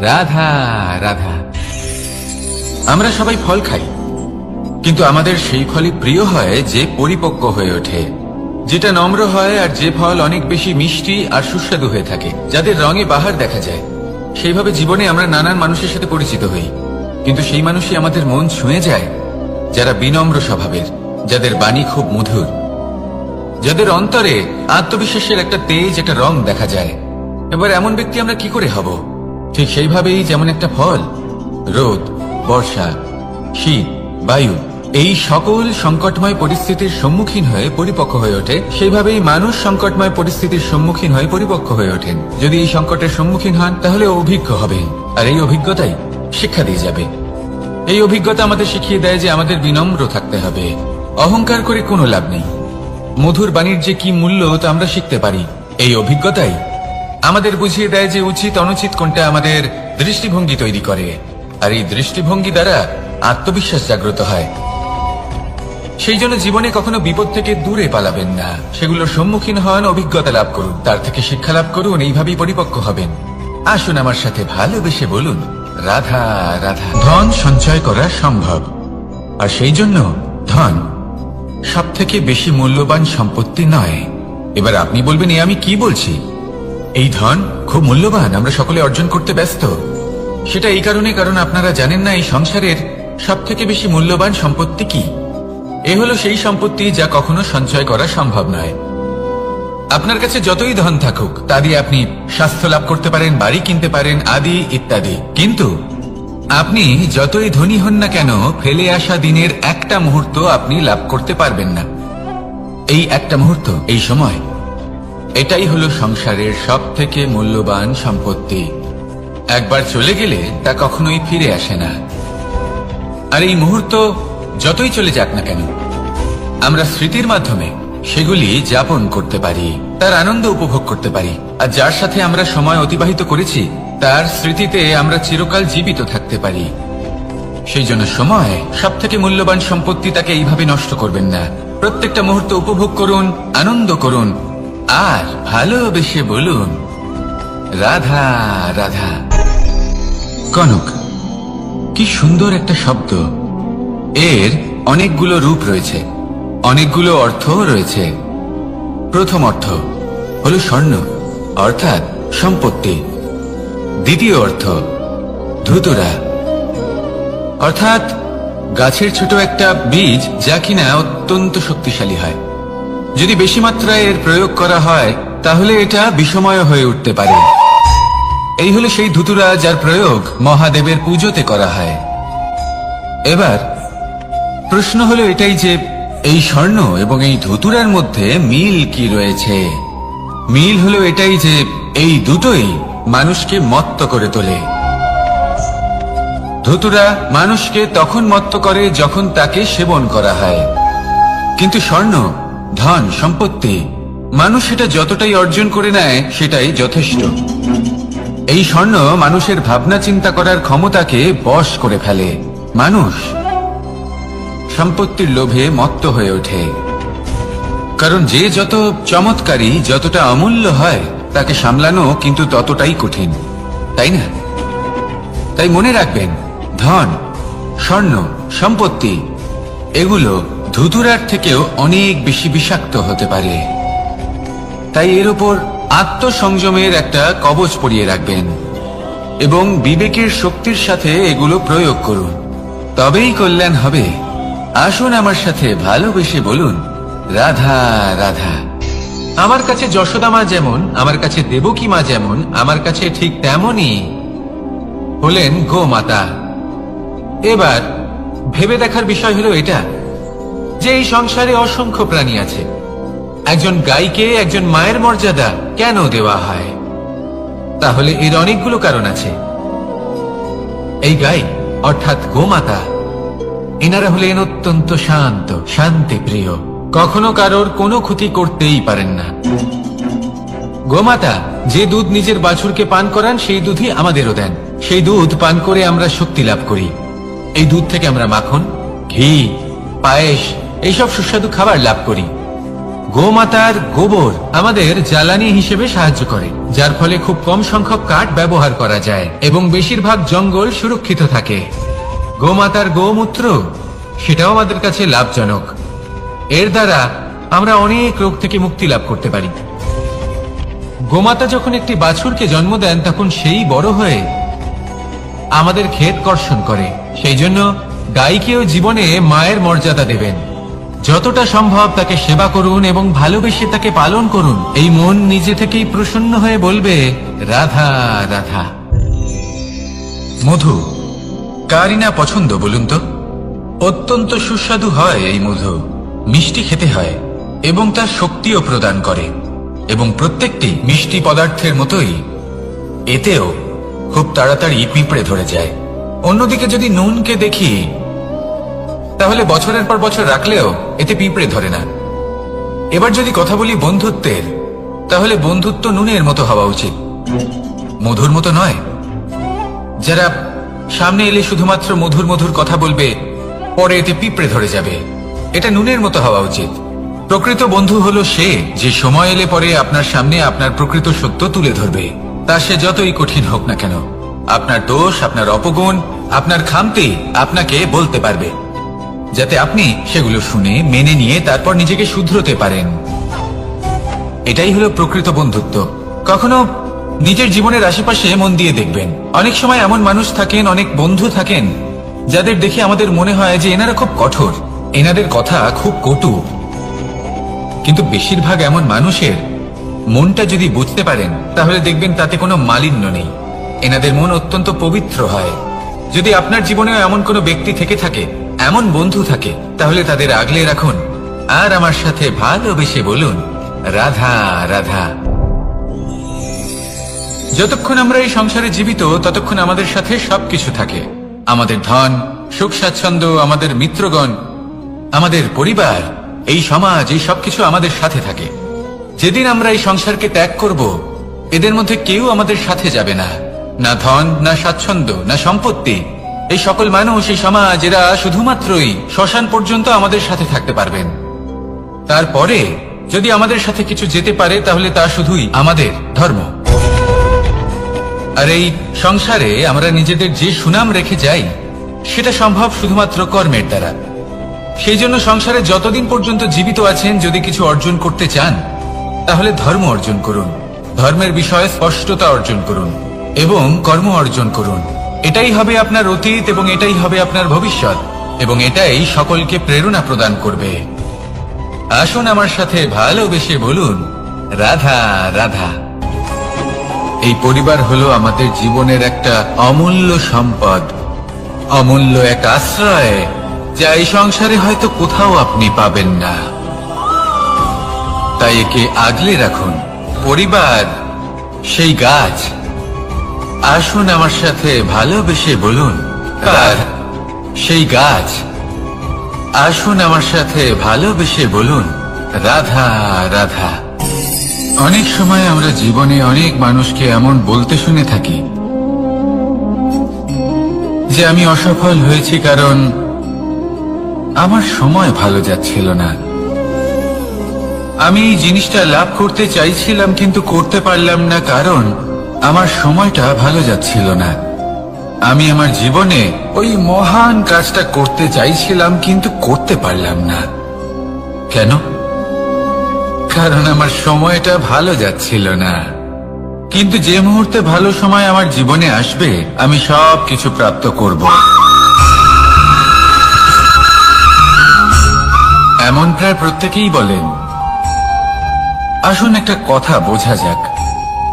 S1: রাধা রাধা। আমরা সবাই ফল খাই, কিন্তু আমাদের সেই ফলই প্রিয় হয় যে পরিপক্ক হয়ে ওঠে, যেটা নম্র হয়, আর যে ফল অনেক বেশি মিষ্টি আর সুস্বাদু হয়ে থাকে, যাদের রঙে বাহার দেখা যায়। সেইভাবে জীবনে আমরা নানান মানুষের সাথে পরিচিত হই, কিন্তু সেই মানুষই আমাদের মন ছুঁয়ে যায় যারা বিনম্র স্বভাবের, যাদের বাণী খুব মধুর, যাদের অন্তরে আত্মবিশ্বাসের একটা তেজ, একটা রং দেখা যায়। এবার এমন ব্যক্তি আমরা কি করে হব? ঠিক সেইভাবেই যেমন একটা ফল রোদ, বর্ষা, শীত, বায়ু এই সকল সংকটময় পরিস্থিতির সম্মুখীন হয়ে পরিপক্ক হয়ে ওঠে, সেইভাবেই মানুষ সংকটময় পরিস্থিতির সম্মুখীন হয়ে পরিপক্ক হয়ে ওঠেন। যদি এই সংকটের সম্মুখীন হন, তাহলে অভিজ্ঞ হবেন, আর এই অভিজ্ঞতাই শিক্ষা দিয়ে যাবে। এই অভিজ্ঞতা আমাদের শিখিয়ে দেয় যে আমাদের বিনম্র থাকতে হবে। অহংকার করে কোনো লাভ নেই। মধুর বাণীর যে কি মূল্য তা আমরা শিখতে পারি। এই অভিজ্ঞতাই আমাদের বুঝিয়ে দেয় যে উচিত অনুচিত কোনটা আমাদের দৃষ্টিভঙ্গি তৈরি করে, আর এই দৃষ্টিভঙ্গি দ্বারা আত্মবিশ্বাস জাগ্রত হয়। সেই জন্য জীবনে কখনো বিপদ থেকে দূরে পালাবেন না, সেগুলোর সম্মুখীন হন, অভিজ্ঞতা লাভ করুন, তার থেকে শিক্ষা লাভ করুন, এইভাবেই পরিপক্ক হবেন। আসুন আমার সাথে ভালোবেসে বলুন, রাধা রাধা। ধন সঞ্চয় করা সম্ভব, আর সেই জন্য ধন সব থেকে বেশি মূল্যবান সম্পত্তি নয়। এবার আপনি বলবেন, আমি কি বলছি? এই ধন খুব মূল্যবান, আমরা সকলে অর্জন করতে ব্যস্ত। সেটা এই কারণে, কারণ আপনারা জানেন না এই সংসারের সব থেকে বেশি মূল্যবান সম্পত্তি কি। এ হলো সেই সম্পত্তি যা কখনো সঞ্চয় করা সম্ভব নয়। আপনার কাছে যতই ধন থাকুক, তা দিয়ে আপনি স্বাস্থ্য লাভ করতে পারেন, বাড়ি কিনতে পারেন, আদি ইত্যাদি, কিন্তু আপনি যতই ধনী হন না কেন, ফেলে আসা দিনের একটা মুহূর্ত আপনি লাভ করতে পারবেন না। এই একটা মুহূর্ত, এই সময়, এটাই হলো সংসারের সব থেকে মূল্যবান সম্পত্তি। একবার চলে গেলে তা কখনোই ফিরে আসে না। আর এই মুহূর্ত যতই চলে যাক না কেন, আমরা স্মৃতির মাধ্যমে সেগুলি যাপন করতে পারি, তার আনন্দ উপভোগ করতে পারি। আর যার সাথে আমরা সময় অতিবাহিত করেছি, তার স্মৃতিতে আমরা চিরকাল জীবিত থাকতে পারি। সেই জন্য সময় সব থেকে মূল্যবান সম্পত্তি, তাকে এইভাবে নষ্ট করবেন না। প্রত্যেকটা মুহূর্ত উপভোগ করুন, আনন্দ করুন, আর ভালোবেসে বলুন, রাধা রাধা। কনক, কি সুন্দর একটা শব্দ। এর অনেকগুলো রূপ রয়েছে, অনেকগুলো অর্থ রয়েছে। প্রথম অর্থ হলো স্বর্ণ, অর্থাৎ সম্পত্তি। দ্বিতীয় অর্থ ধুতুরা, অর্থাৎ গাছের ছোট একটা বীজ, যা কিনা অত্যন্ত শক্তিশালী হয়। যদি বেশি মাত্রায় এর প্রয়োগ করা হয় তাহলে এটা বিষময় হয়ে উঠতে পারে। এই হলো সেই ধুতুরা যার প্রয়োগ মহাদেবের পুজোতে করা হয়। এবার প্রশ্ন হলো এটাই যে এই স্বর্ণ এবং এই ধুতুরার মধ্যে মিল কি রয়েছে। মিল হলো এটাই যে এই দুটোই মানুষকে মত্ত করে তোলে। ধুতুরা মানুষকে তখন মত্ত করে যখন তাকে সেবন করা হয়, কিন্তু স্বর্ণ, ধন সম্পত্তি, মানুষ সেটা যতটাই অর্জন করে নেয় সেটাই যথেষ্ট। এই স্বর্ণ মানুষের ভাবনা চিন্তা করার ক্ষমতাকে বশ করে ফেলে। মানুষ সম্পত্তির লোভে মত্ত হয়ে ওঠে, কারণ যে যত চমৎকারী, যতটা অমূল্য হয় তাকে সামলানো কিন্তু ততটাই কঠিন, তাই না? তাই মনে রাখবেন, ধন, স্বর্ণ, সম্পত্তি এগুলো ধুতুরার থেকেও অনেক বেশি বিষাক্ত হতে পারে। তাই এর উপর আত্মসংযমের একটা কবচ পরিয়ে রাখবেন এবং বিবেকের শক্তির সাথে এগুলো প্রয়োগ করুন, তবেই কল্যাণ হবে। আসুন আমার সাথে ভালোবেসে বলুন, রাধা রাধা। আমার কাছে যশোদা মা যেমন, আমার কাছে দেবকী মা যেমন, আমার কাছে ঠিক তেমনই হলেন গোমাতা। এবার ভেবে দেখার বিষয় হলো এটা যে এই সংসারে অসংখ্য প্রাণী আছে, একজন গাইকে একজন মায়ের মর্যাদা কেন দেওয়া হয়? তাহলে এর অনেকগুলো কারণ আছে। এই গাই অর্থাৎ গোমাতা, এনারা হলেন অত্যন্ত শান্ত, শান্তিপ্রিয়, কখনো কারোর কোনো ক্ষতি করতেই পারেন না। গোমাতা যে দুধ নিজের বাছুরকে পান করান সেই দুধই আমাদেরও দেন। সেই দুধ পান করে আমরা শক্তি লাভ করি। এই দুধ থেকে আমরা মাখন, ঘি, পায়েস এইসব সুস্বাদু খাবার লাভ করি। গোমাতার গোবর আমাদের জ্বালানি হিসেবে সাহায্য করে, যার ফলে খুব কম সংখ্যক কাঠ ব্যবহার করা যায় এবং বেশিরভাগ জঙ্গল সুরক্ষিত থাকে। গোমাতার গোমূত্র সেটাও আমাদের কাছে লাভজনক। এর দ্বারা আমরা অনেক রোগ থেকে মুক্তি লাভ করতে পারি। গোমাতা যখন একটি বাছুরকে জন্ম দেন তখন সেই বড় হয়ে আমাদের ক্ষেত কর্ষণ করে। সেই জন্য গাইকেও জীবনে মায়ের মর্যাদা দেবেন। যতটা সম্ভব তাকে সেবা করুন এবং ভালোবেসে তাকে পালন করুন। এই মন নিজে থেকেই প্রসন্ন হয়ে বলবে, রাধা রাধা। মধু কারই না পছন্দ বলুন তো? অত্যন্ত সুস্বাদু হয় এই মধু, মিষ্টি খেতে হয় এবং তার শক্তিও প্রদান করে। এবং প্রত্যেকটি মিষ্টি পদার্থের মতোই এতেও খুব তাড়াতাড়ি পিঁপড়ে ধরে যায়। অন্যদিকে যদি নুনকে দেখি তাহলে বছরের পর বছর রাখলেও এতে পিঁপড়ে ধরে না। এবার যদি কথা বলি বন্ধুত্বের, তাহলে বন্ধুত্ব নুনের মতো হওয়া উচিত, মধুর মতো নয়। যারা সামনে এলে শুধুমাত্র মধুর মধুর কথা বলবে, পরে এতে পিঁপড়ে ধরে যাবে, এটা নুনের মতো হওয়া উচিত। প্রকৃত বন্ধু হলো সে যে সময় এলে পরে আপনার সামনে আপনার প্রকৃত সত্য তুলে ধরবে, তা সে যতই কঠিন হোক না কেন। আপনার দোষ, আপনার অপগুণ, আপনার খামতি আপনাকে বলতে পারবে, যাতে আপনি সেগুলো শুনে মেনে নিয়ে তারপর নিজেকে শুধরোতে পারেন। এটাই হলো প্রকৃত বন্ধুত্ব। কখনো নিজের জীবনের আশেপাশে মন দিয়ে দেখবেন, অনেক সময় এমন মানুষ থাকেন, অনেক বন্ধু থাকেন যাদের দেখে আমাদের মনে হয় যে এনারা খুব কঠোর, এনাদের কথা খুব কটু। কিন্তু বেশিরভাগ এমন মানুষের মনটা যদি বুঝতে পারেন তাহলে দেখবেন তাতে কোনো মালিন্য নেই, এনাদের মন অত্যন্ত পবিত্র হয়। যদি আপনার জীবনেও এমন কোনো ব্যক্তি থেকে থাকে, এমন বন্ধু থাকে, তাহলে তাদের আগলে রাখুন আর আমার সাথে ভালোবেসে বলুন, রাধা রাধা। যতক্ষণ আমরা এই সংসারে জীবিত ততক্ষণ আমাদের সাথে সবকিছু থাকে, আমাদের ধন, সুখ স্বাচ্ছন্দ্য, আমাদের মিত্রগণ, আমাদের পরিবার, এই সমাজ, এই সবকিছু আমাদের সাথে থাকে। যেদিন আমরা এই সংসারকে ত্যাগ করব, এদের মধ্যে কেউ আমাদের সাথে যাবে না, না ধন, না স্বাচ্ছন্দ্য, না সম্পত্তি। এই সকল মানুষ, এই সমাজ, এরা শুধুমাত্রই শ্মশান পর্যন্ত আমাদের সাথে থাকতে পারবেন। তারপরে যদি আমাদের সাথে কিছু যেতে পারে তাহলে তা শুধুই আমাদের ধর্ম। আর এই সংসারে আমরা নিজেদের যে সুনাম রেখে যাই, সেটা সম্ভব শুধুমাত্র কর্মের দ্বারা। সেই জন্য সংসারে যতদিন পর্যন্ত জীবিত আছেন, যদি কিছু অর্জন করতে চান তাহলে ধর্ম অর্জন করুন, ধর্মের বিষয়ে স্পষ্টতা অর্জন করুন এবং কর্ম অর্জন করুন। এটাই হবে আপনার অতীত এবং এটাই হবে আপনার ভবিষ্যৎ, এবং এটাই সকলকে প্রেরণা প্রদান করবে। আসুন আমার সাথে ভালোবেসে বলুন, রাধা রাধা। এই পরিবার হলো আমাদের জীবনের একটা অমূল্য সম্পদ, অমূল্য এক আশ্রয়, যা এই সংসারে হয়তো কোথাও আপনি পাবেন না। তাই একে আগলে রাখুন। পরিবার সেই গাছ। আসুন আমার সাথে ভালোবেসে বলুন, আর সেই গাছ। আসুন আমার সাথে ভালোবেসে বলুন, রাধা রাধা। অনেক সময় আমরা জীবনে অনেক মানুষকে এমন বলতে শুনে থাকি যে আমি অসফল হয়েছি কারণ আমার সময় ভালো যাচ্ছিল না। আমি এই জিনিসটা লাভ করতে চাইছিলাম কিন্তু করতে পারলাম না কারণ আমার সময়টা ভালো যাচ্ছিল না। আমি আমার জীবনে ওই মহান কাজটা করতে চাইছিলাম কিন্তু করতে পারলাম না। কেন? কারণ আমার সময়টা ভালো যাচ্ছিল না। কিন্তু যে মুহূর্তে ভালো সময় আমার জীবনে আসবে, আমি সব কিছু প্রাপ্ত করব। এমন প্রায় প্রত্যেকেই বলেন। আসুন একটা কথা বোঝা যাক।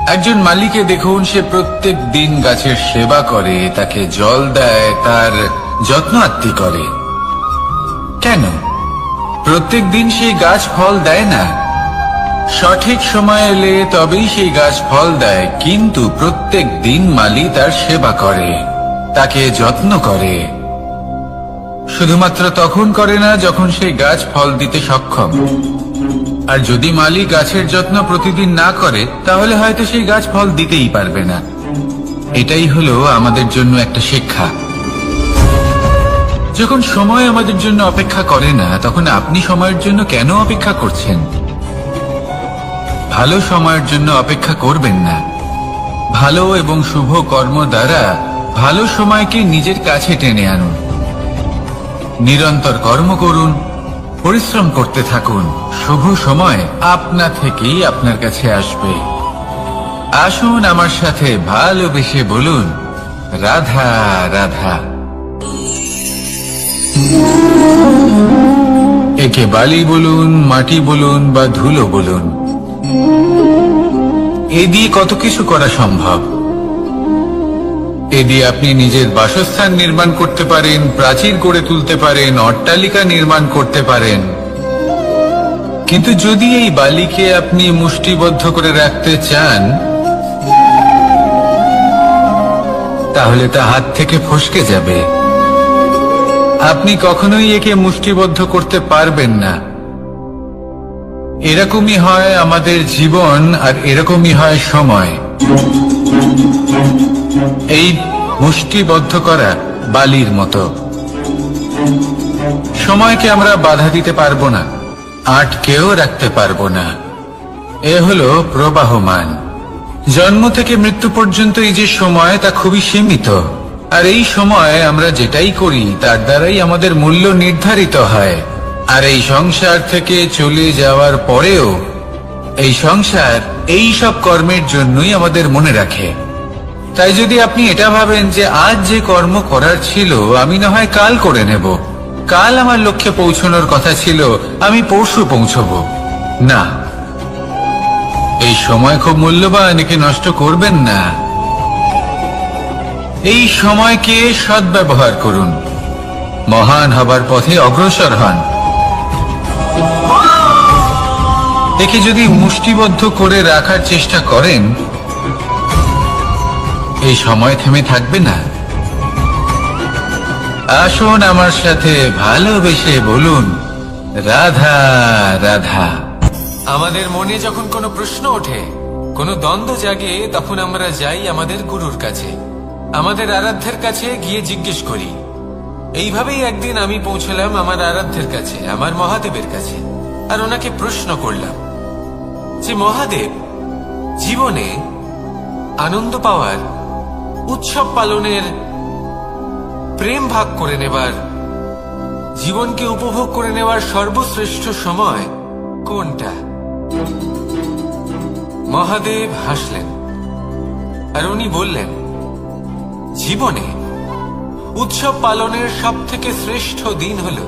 S1: একজন মালিকে দেখুন, সে প্রত্যেক দিন গাছের সেবা করে, তাকে জল দেয়, তার যত্ন আত্তি করে। কেন? প্রত্যেক দিন সেই গাছ ফল দেয় না। সঠিক সময় এলে তবেই সেই গাছ ফল দেয়, কিন্তু প্রত্যেক দিন মালি তার সেবা করে, তাকে যত্ন করে। শুধুমাত্র তখন করে না যখন সেই গাছ ফল দিতে সক্ষম। আর যদি মালি গাছের যত্ন প্রতিদিন না করে, তাহলে হয়তো সেই গাছ ফল দিতেই পারবে না। এটাই হলো আমাদের জন্য একটা শিক্ষা। যখন সময় আমাদের জন্য অপেক্ষা করে না, তখন আপনি সময়ের জন্য কেন অপেক্ষা করছেন? ভালো সময়ের জন্য অপেক্ষা করবেন না। ভালো এবং শুভ কর্ম দ্বারা ভালো সময়কে নিজের কাছে টেনে আনুন। নিরন্তর কর্ম করুন, পরিশ্রম করতে থাকুন। শুভ সময় আপনা থেকেই আপনার কাছে আসবে। আসুন আমার সাথে ভালোবেসে বলুন, রাধা রাধা। একে বালি বলুন, মাটি বলুন বা ধুলো বলুন, এ দিয়ে কত কিছু করা সম্ভব। এ দিয়ে আপনি নিজের বাসস্থান নির্মাণ করতে পারেন, প্রাচীর গড়ে তুলতে পারেন, অট্টালিকা নির্মাণ করতে পারেন। কিন্তু যদি এই বালিকে আপনি মুষ্টিবদ্ধ করে রাখতে চান, তাহলে তা হাত থেকে ফসকে যাবে। আপনি কখনোই একে মুষ্টিবদ্ধ করতে পারবেন না। এরকমই হয় আমাদের জীবন, আর এরকমই হয় সময়। এই মুষ্টিবদ্ধ করা বালির মতো। সময়কে আমরা বাধা দিতে পারবো না, আটকেও রাখতে পারবো না। এ হলো প্রবাহমান। জন্ম থেকে মৃত্যু পর্যন্ত এই যে সময়, তা খুবই সীমিত। আর এই সময় আমরা যেটাই করি তার দ্বারাই আমাদের মূল্য নির্ধারিত হয়। আর এই সংসার থেকে চলে যাওয়ার পরেও এই সংসার এই সব কর্মের জন্যই আমাদের মনে রাখে। তাই যদি আপনি এটা ভাবেন যে আজ যে কর্ম করার ছিল আমি না হয় কাল করে নেব, কাল আমার লক্ষ্যে পৌঁছানোর কথা ছিল আমি পরশু পৌঁছবো, না, এই সময় খুব মূল্যবান, একে নষ্ট করবেন না। এই সময়কে সদ্ব্যবহার করুন, মহান হবার পথে অগ্রসর হন। একে যদি মুষ্টিবদ্ধ করে রাখার চেষ্টা করেন, এই সময় থেমে থাকবে না। আসুন আমার সাথে ভালোবেসে বলুন, রাধা রাধা। আমাদের মনে যখন কোনো প্রশ্ন ওঠে, কোনো দ্বন্দ্ব জাগে, তখন আমরা যাই আমাদের গুরুর কাছে, আমাদের আরাধ্যের কাছে গিয়ে জিজ্ঞেস করি। এইভাবেই একদিন আমি পৌঁছলাম আমার আরাধ্যের কাছে, আমার মহাদেবের কাছে, আর ওনাকে প্রশ্ন করলাম যে মহাদেব, জীবনে আনন্দ পাওয়ার, উৎসব পালনের
S2: প্রেম ভাগ করে নেবার, জীবনকে উপভোগ করে নেওয়ার সর্বশ্রেষ্ঠ সময় কোনটা? মহাদেব হাসলেন আর উনি বললেন, জীবনে উৎসব পালনের সব থেকে শ্রেষ্ঠ দিন হল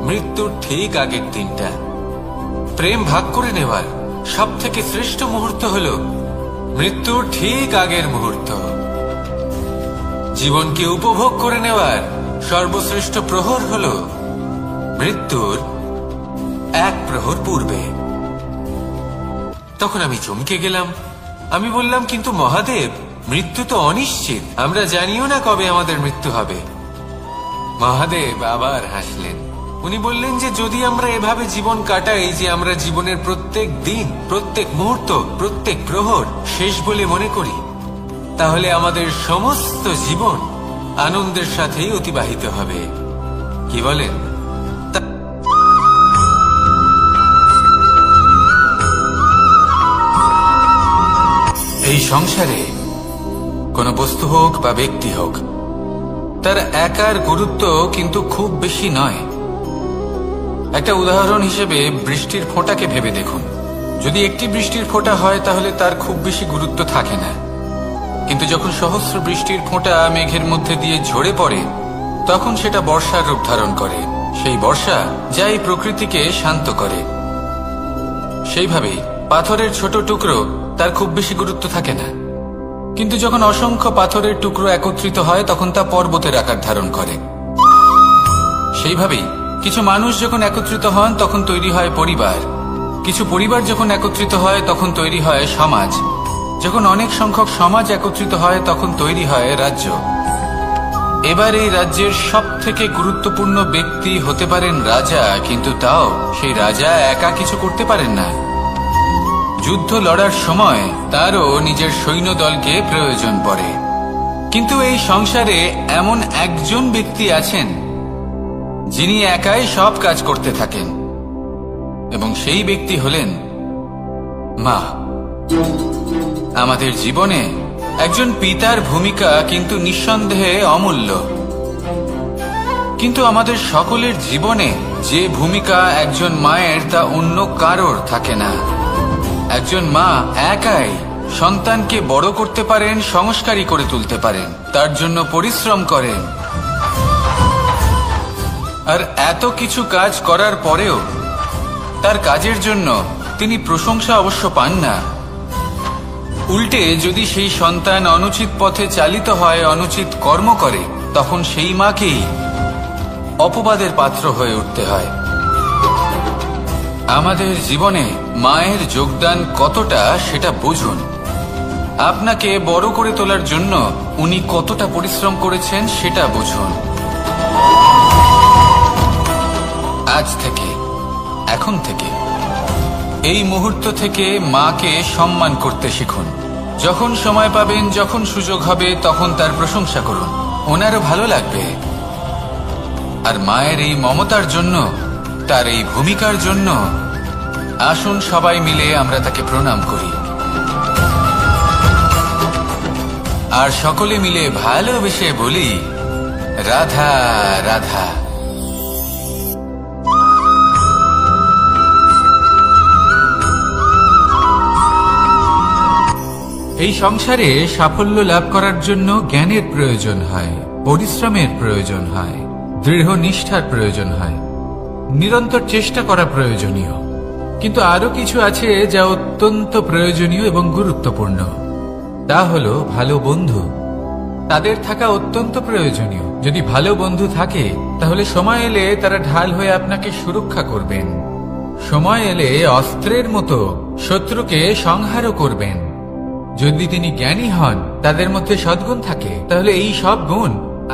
S2: মৃত্যুর ঠিক আগের দিনটা। প্রেম ভাগ করে নেওয়ার সব থেকে শ্রেষ্ঠ মুহূর্ত হল মৃত্যুর ঠিক আগের মুহূর্ত। জীবনকে উপভোগ করে নেওয়ার সর্বশ্রেষ্ঠ প্রহর হল মৃত্যুর এক প্রহর পূর্বে। তখন আমি চমকে গেলাম। আমি বললাম, কিন্তু মহাদেব, মৃত্যু তো অনিশ্চিত, আমরা জানিও না কবে আমাদের মৃত্যু হবে। মহাদেব আবার হাসলেন। উনি বললেন যে যদি আমরা এভাবে জীবন কাটাই যে আমরা জীবনের প্রত্যেক দিন, প্রত্যেক মুহূর্ত, প্রত্যেক প্রহর শেষ বলে মনে করি, তাহলে আমাদের সমস্ত জীবন আনন্দের সাথেই অতিবাহিত হবে। কি বলেন?
S1: এই সংসারে কোনো বস্তু হোক বা ব্যক্তি হোক, তার একার গুরুত্ব কিন্তু খুব বেশি নয়। একটা উদাহরণ হিসেবে বৃষ্টির ফোঁটাকে ভেবে দেখুন। যদি একটি বৃষ্টির ফোঁটা হয় তাহলে তার খুব বেশি গুরুত্ব থাকে না, কিন্তু যখন সহস্র বৃষ্টির ফোঁটা মেঘের মধ্যে দিয়ে ঝরে পড়ে, তখন সেটা বর্ষার রূপ ধারণ করে। সেই বর্ষা যা এই প্রকৃতিকে শান্ত করে। সেইভাবেই পাথরের ছোট টুকরো, তার খুব বেশি গুরুত্ব থাকে না, কিন্তু যখন অসংখ্য পাথরের টুকরো একত্রিত হয় তখন তা পর্বতের আকার ধারণ করে। সেইভাবেই কিছু মানুষ যখন একত্রিত হন তখন তৈরি হয় পরিবার, কিছু পরিবার যখন একত্রিত হয় তখন তৈরি হয় সমাজ, যখন অনেক সংখ্যক সমাজ একত্রিত হয় তখন তৈরি হয় রাজ্য। এবার এই রাজ্যের সব থেকে গুরুত্বপূর্ণ ব্যক্তি হতে পারেন রাজা, কিন্তু তাও সেই রাজা একা কিছু করতে পারেন না। যুদ্ধ লড়ার সময় তারও নিজের সৈন্যদলকে প্রয়োজন পড়ে। কিন্তু এই সংসারে এমন একজন ব্যক্তি আছেন যিনি একাই সব কাজ করতে থাকেন, এবং সেই ব্যক্তি হলেন মা। আমাদের জীবনে একজন পিতার ভূমিকা কিন্তু নিঃসন্দেহে অমূল্য, কিন্তু আমাদের সকলের জীবনে যে ভূমিকা একজন মায়ের তা অন্য কারোর থাকে না। একজন মা একাই সন্তানকে বড় করতে পারেন, সংস্কারী করে তুলতে পারেন, তার জন্য পরিশ্রম করেন। আর এত কিছু কাজ করার পরেও তার কাজের জন্য তিনি প্রশংসা অবশ্য পান না। উল্টে যদি সেই সন্তান অনুচিত পথে চালিত হয়, অনুচিত কর্ম করে, তখন সেই মাকেই অপবাদের পাত্র হয়ে উঠতে হয়। আমাদের জীবনে মায়ের যোগদান কতটা সেটা বুঝুন। আপনাকে বড় করে তোলার জন্য উনি কতটা পরিশ্রম করেছেন সেটা বুঝুন। আজ থেকে, এখন থেকে, এই মুহূর্ত থেকে মাকে সম্মান করতে শিখুন। যখন সময় পাবেন, যখন সুযোগ হবে, তখন তার প্রশংসা করুন, ওনারও ভালো লাগবে। আর মায়ের এই মমতার জন্য, তার এই ভূমিকার জন্য আসুন সবাই মিলে আমরা তাকে প্রণাম করি, আর সকলে মিলে ভালোবেসে বলি, রাধা রাধা। এই সংসারে সাফল্য লাভ করার জন্য জ্ঞানের প্রয়োজন হয়, পরিশ্রমের প্রয়োজন হয়, দৃঢ় নিষ্ঠার প্রয়োজন হয়, নিরন্তর চেষ্টা করা প্রয়োজনীয়। কিন্তু আরো কিছু আছে যা অত্যন্ত প্রয়োজনীয় এবং গুরুত্বপূর্ণ। তা হলো ভালো বন্ধু। তাদের থাকা অত্যন্ত প্রয়োজনীয়। যদি ভালো বন্ধু থাকে তাহলে সময় এলে তারা ঢাল হয়ে আপনাকে সুরক্ষা করবেন। সময় এলে অস্ত্রের মতো শত্রুকে সংহারও করবেন। যদি তিনি জ্ঞানী হন, তাদের মধ্যে সদ্গুণ থাকে, তাহলে এই সব গুণ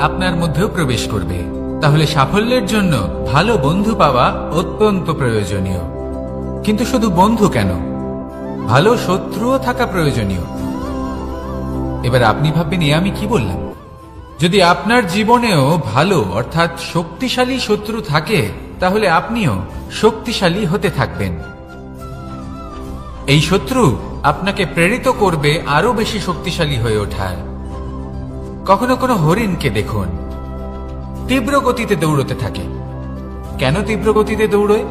S1: আপনার মধ্যেও প্রবেশ করবে। তাহলে সাফল্যের জন্য ভালো বন্ধু পাওয়া অত্যন্ত প্রয়োজনীয়। কিন্তু শুধু বন্ধু কেন, ভালো শত্রুও থাকা প্রয়োজনীয়। এবার আপনি ভাববেন, এ আমি কি বললাম? যদি আপনার জীবনেও ভালো অর্থাৎ শক্তিশালী শত্রু থাকে, তাহলে আপনিও শক্তিশালী হতে থাকবেন। এই শত্রু আপনাকে প্রেরিত করবে আরো বেশি শক্তিশালী হয়ে ওঠার। কখনো কোনো হরিণকে দেখুন, তীব্র গতিতে দৌড়তে থাকে। কেন তীব্র গতিতে দৌড়য়?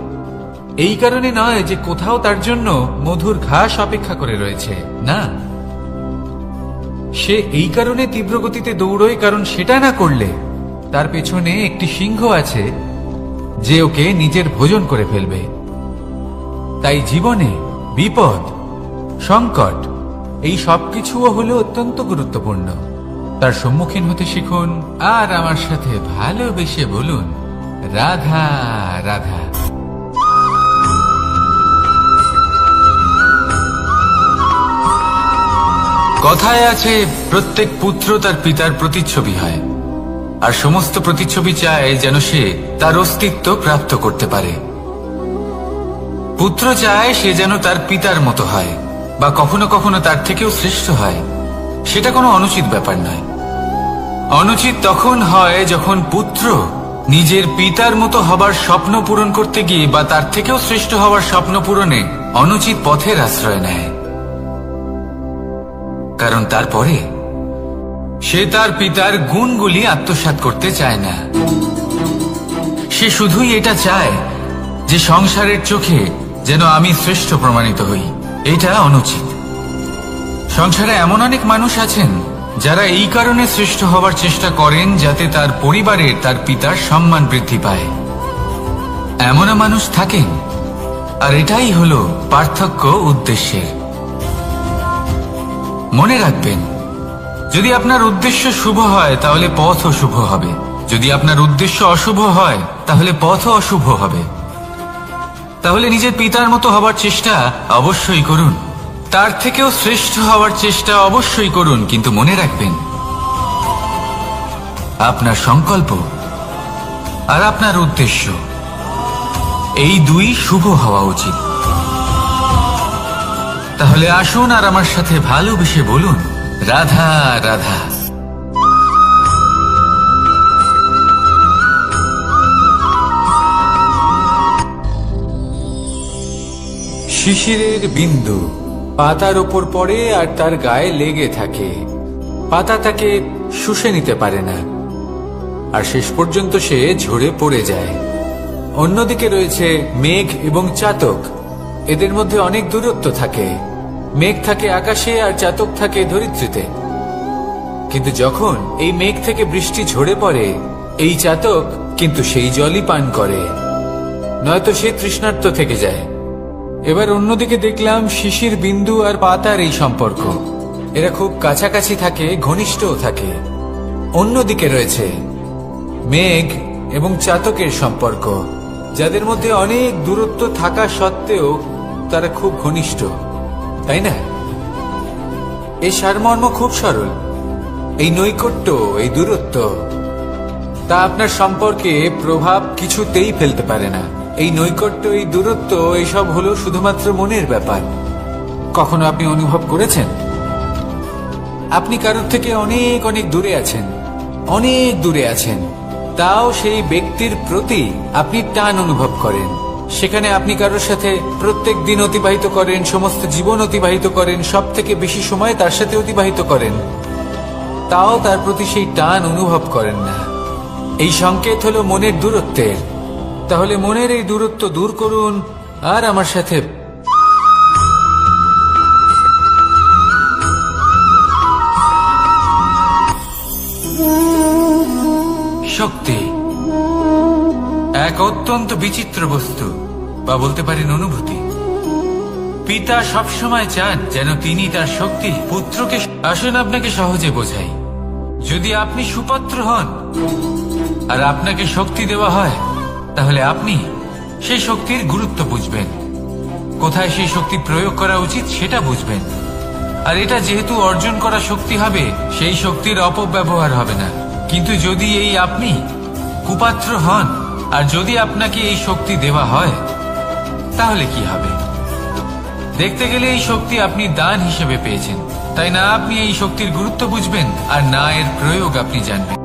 S1: এই কারণে নয় যে কোথাও তার জন্য মধুর ঘাস অপেক্ষা করে রয়েছে, না, সে এই কারণে তীব্র গতিতে দৌড়য় কারণ সেটা না করলে তার পেছনে একটি সিংহ আছে যে ওকে নিজের ভোজন করে ফেলবে। তাই জীবনে বিপদ, সংকট এই সবকিছুও হলো অত্যন্ত গুরুত্বপূর্ণ। তার সম্মুখীন হতে শিখুন আর আমার সাথে ভালোবেসে বলুন, রাধা রাধা। কথায় আছে, প্রত্যেক পুত্র তার পিতার প্রতিচ্ছবি হয়, আর সমস্ত প্রতিচ্ছবি চায় যেন সে তার অস্তিত্ব প্রাপ্ত করতে পারে। পুত্র চায় সে যেন তার পিতার মতো হয় বা কখনো কখনো তার থেকেও শ্রেষ্ঠ হয়। সেটা কোনো অনুচিত ব্যাপার নয়। অনুচিত তখন হয় যখন পুত্র নিজের পিতার মতো হবার স্বপ্ন পূরণ করতে গিয়ে বা তার থেকেও শ্রেষ্ঠ হওয়ার স্বপ্ন পূরণে অনুচিত পথের আশ্রয় নেয়। কারণ তারপরে সে তার পিতার গুণগুলি আত্মসাৎ করতে চায় না। সে শুধুই এটা চায় যে সংসারের চোখে যেন আমি শ্রেষ্ঠ প্রমাণিত হই। এটা অনুচিত। সংসারে এমন অনেক মানুষ আছেন যারা এই কারণে শ্রেষ্ঠ হবার চেষ্টা করেন যাতে তার পরিবারের তার পিতার সম্মান বৃদ্ধি পায়। এমনও মানুষ থাকেন, আর এটাই হলো পার্থক্য উদ্দেশ্যের। মনে রাখবেন, যদি আপনার উদ্দেশ্য শুভ হয় তাহলে পথও শুভ হবে, যদি আপনার উদ্দেশ্য অশুভ হয় তাহলে পথও অশুভ হবে। তাহলে নিজের পিতার মতো হবার চেষ্টা অবশ্যই করুন, তার থেকেও শ্রেষ্ঠ হওয়ার চেষ্টা অবশ্যই করুন, কিন্তু মনে রাখবেন আপনার সংকল্প আর আপনার উদ্দেশ্য এই দুই শুভ হওয়া উচিত। তাহলে আসুন আর আমার সাথে ভালোবেসে বলুন, রাধা রাধা। শিশিরের বিন্দু পাতার ওপর পড়ে আর তার গায়ে লেগে থাকে। পাতা তাকে শুষে নিতে পারে না, আর শেষ পর্যন্ত সে ঝরে পড়ে যায়। অন্যদিকে রয়েছে মেঘ এবং চাতক। এদের মধ্যে অনেক দূরত্ব থাকে। মেঘ থাকে আকাশে আর চাতক থাকে ধরিত্রীতে। কিন্তু যখন এই মেঘ থেকে বৃষ্টি ঝরে পড়ে, এই চাতক কিন্তু সেই জলই পান করে, নয়তো সে তৃষ্ণার্ত থেকে যায়। এবার অন্যদিকে দেখলাম শিশির বিন্দু আর পাতার এই সম্পর্ক। এরা খুব কাছাকাছি থাকে, ঘনিষ্ঠও থাকে। অন্যদিকে রয়েছে মেঘ এবং চাতকের সম্পর্ক, যাদের মধ্যে অনেক দূরত্ব থাকা সত্ত্বেও তারা খুব ঘনিষ্ঠ, তাই না? এই সারমর্ম খুব সরল। এই নৈকট্য, এই দূরত্ব, তা আপনার সম্পর্কে প্রভাব কিছুতেই ফেলতে পারে না। এই নৈকট্য, এই দূরত্ব, এসব হলো শুধুমাত্র মনের ব্যাপার। কখনো আপনি অনুভব করেছেন আপনি কারোর থেকে অনেক অনেক দূরে আছেন, অনেক দূরে আছেন, তাও সেই ব্যক্তির প্রতি আপনি টান অনুভব করেন। সেখানে আপনি কারোর সাথে প্রত্যেক দিন অতিবাহিত করেন, সমস্ত জীবন অতিবাহিত করেন, সব থেকে বেশি সময় তার সাথে অতিবাহিত করেন, তাও তার প্রতি সেই টান অনুভব করেন না। এই সংকেত হলো মনের দূরত্বের। তাহলে মনের এই দূরত্ব দূর করুন আর আমার সাথে শক্তি এক অত্যন্ত বিচিত্র বস্তু, বা বলতে পারেন অনুভূতি। পিতা সবসময় চান যেন তিনি তার শক্তি পুত্রকে। আসুন আপনাকে সহজে বোঝাই। যদি আপনি সুপাত্র হন আর আপনাকে শক্তি দেওয়া হয়, তাহলে আপনি সেই শক্তির গুরুত্ব বুঝবেন, কোথায় সেই শক্তি প্রয়োগ করা উচিত সেটা বুঝবেন। আর এটা যেহেতু অর্জন করা শক্তি হবে, সেই শক্তির অপব্যবহার হবে না। কিন্তু যদি এই আপনি কুপাত্র হন আর যদি আপনাকে এই শক্তি দেওয়া হয়, তাহলে কি হবে? দেখতে গেলে এই শক্তি আপনি দান হিসেবে পেয়েছেন, তাই না আপনি এই শক্তির গুরুত্ব বুঝবেন আর না এর প্রয়োগ আপনি জানবেন।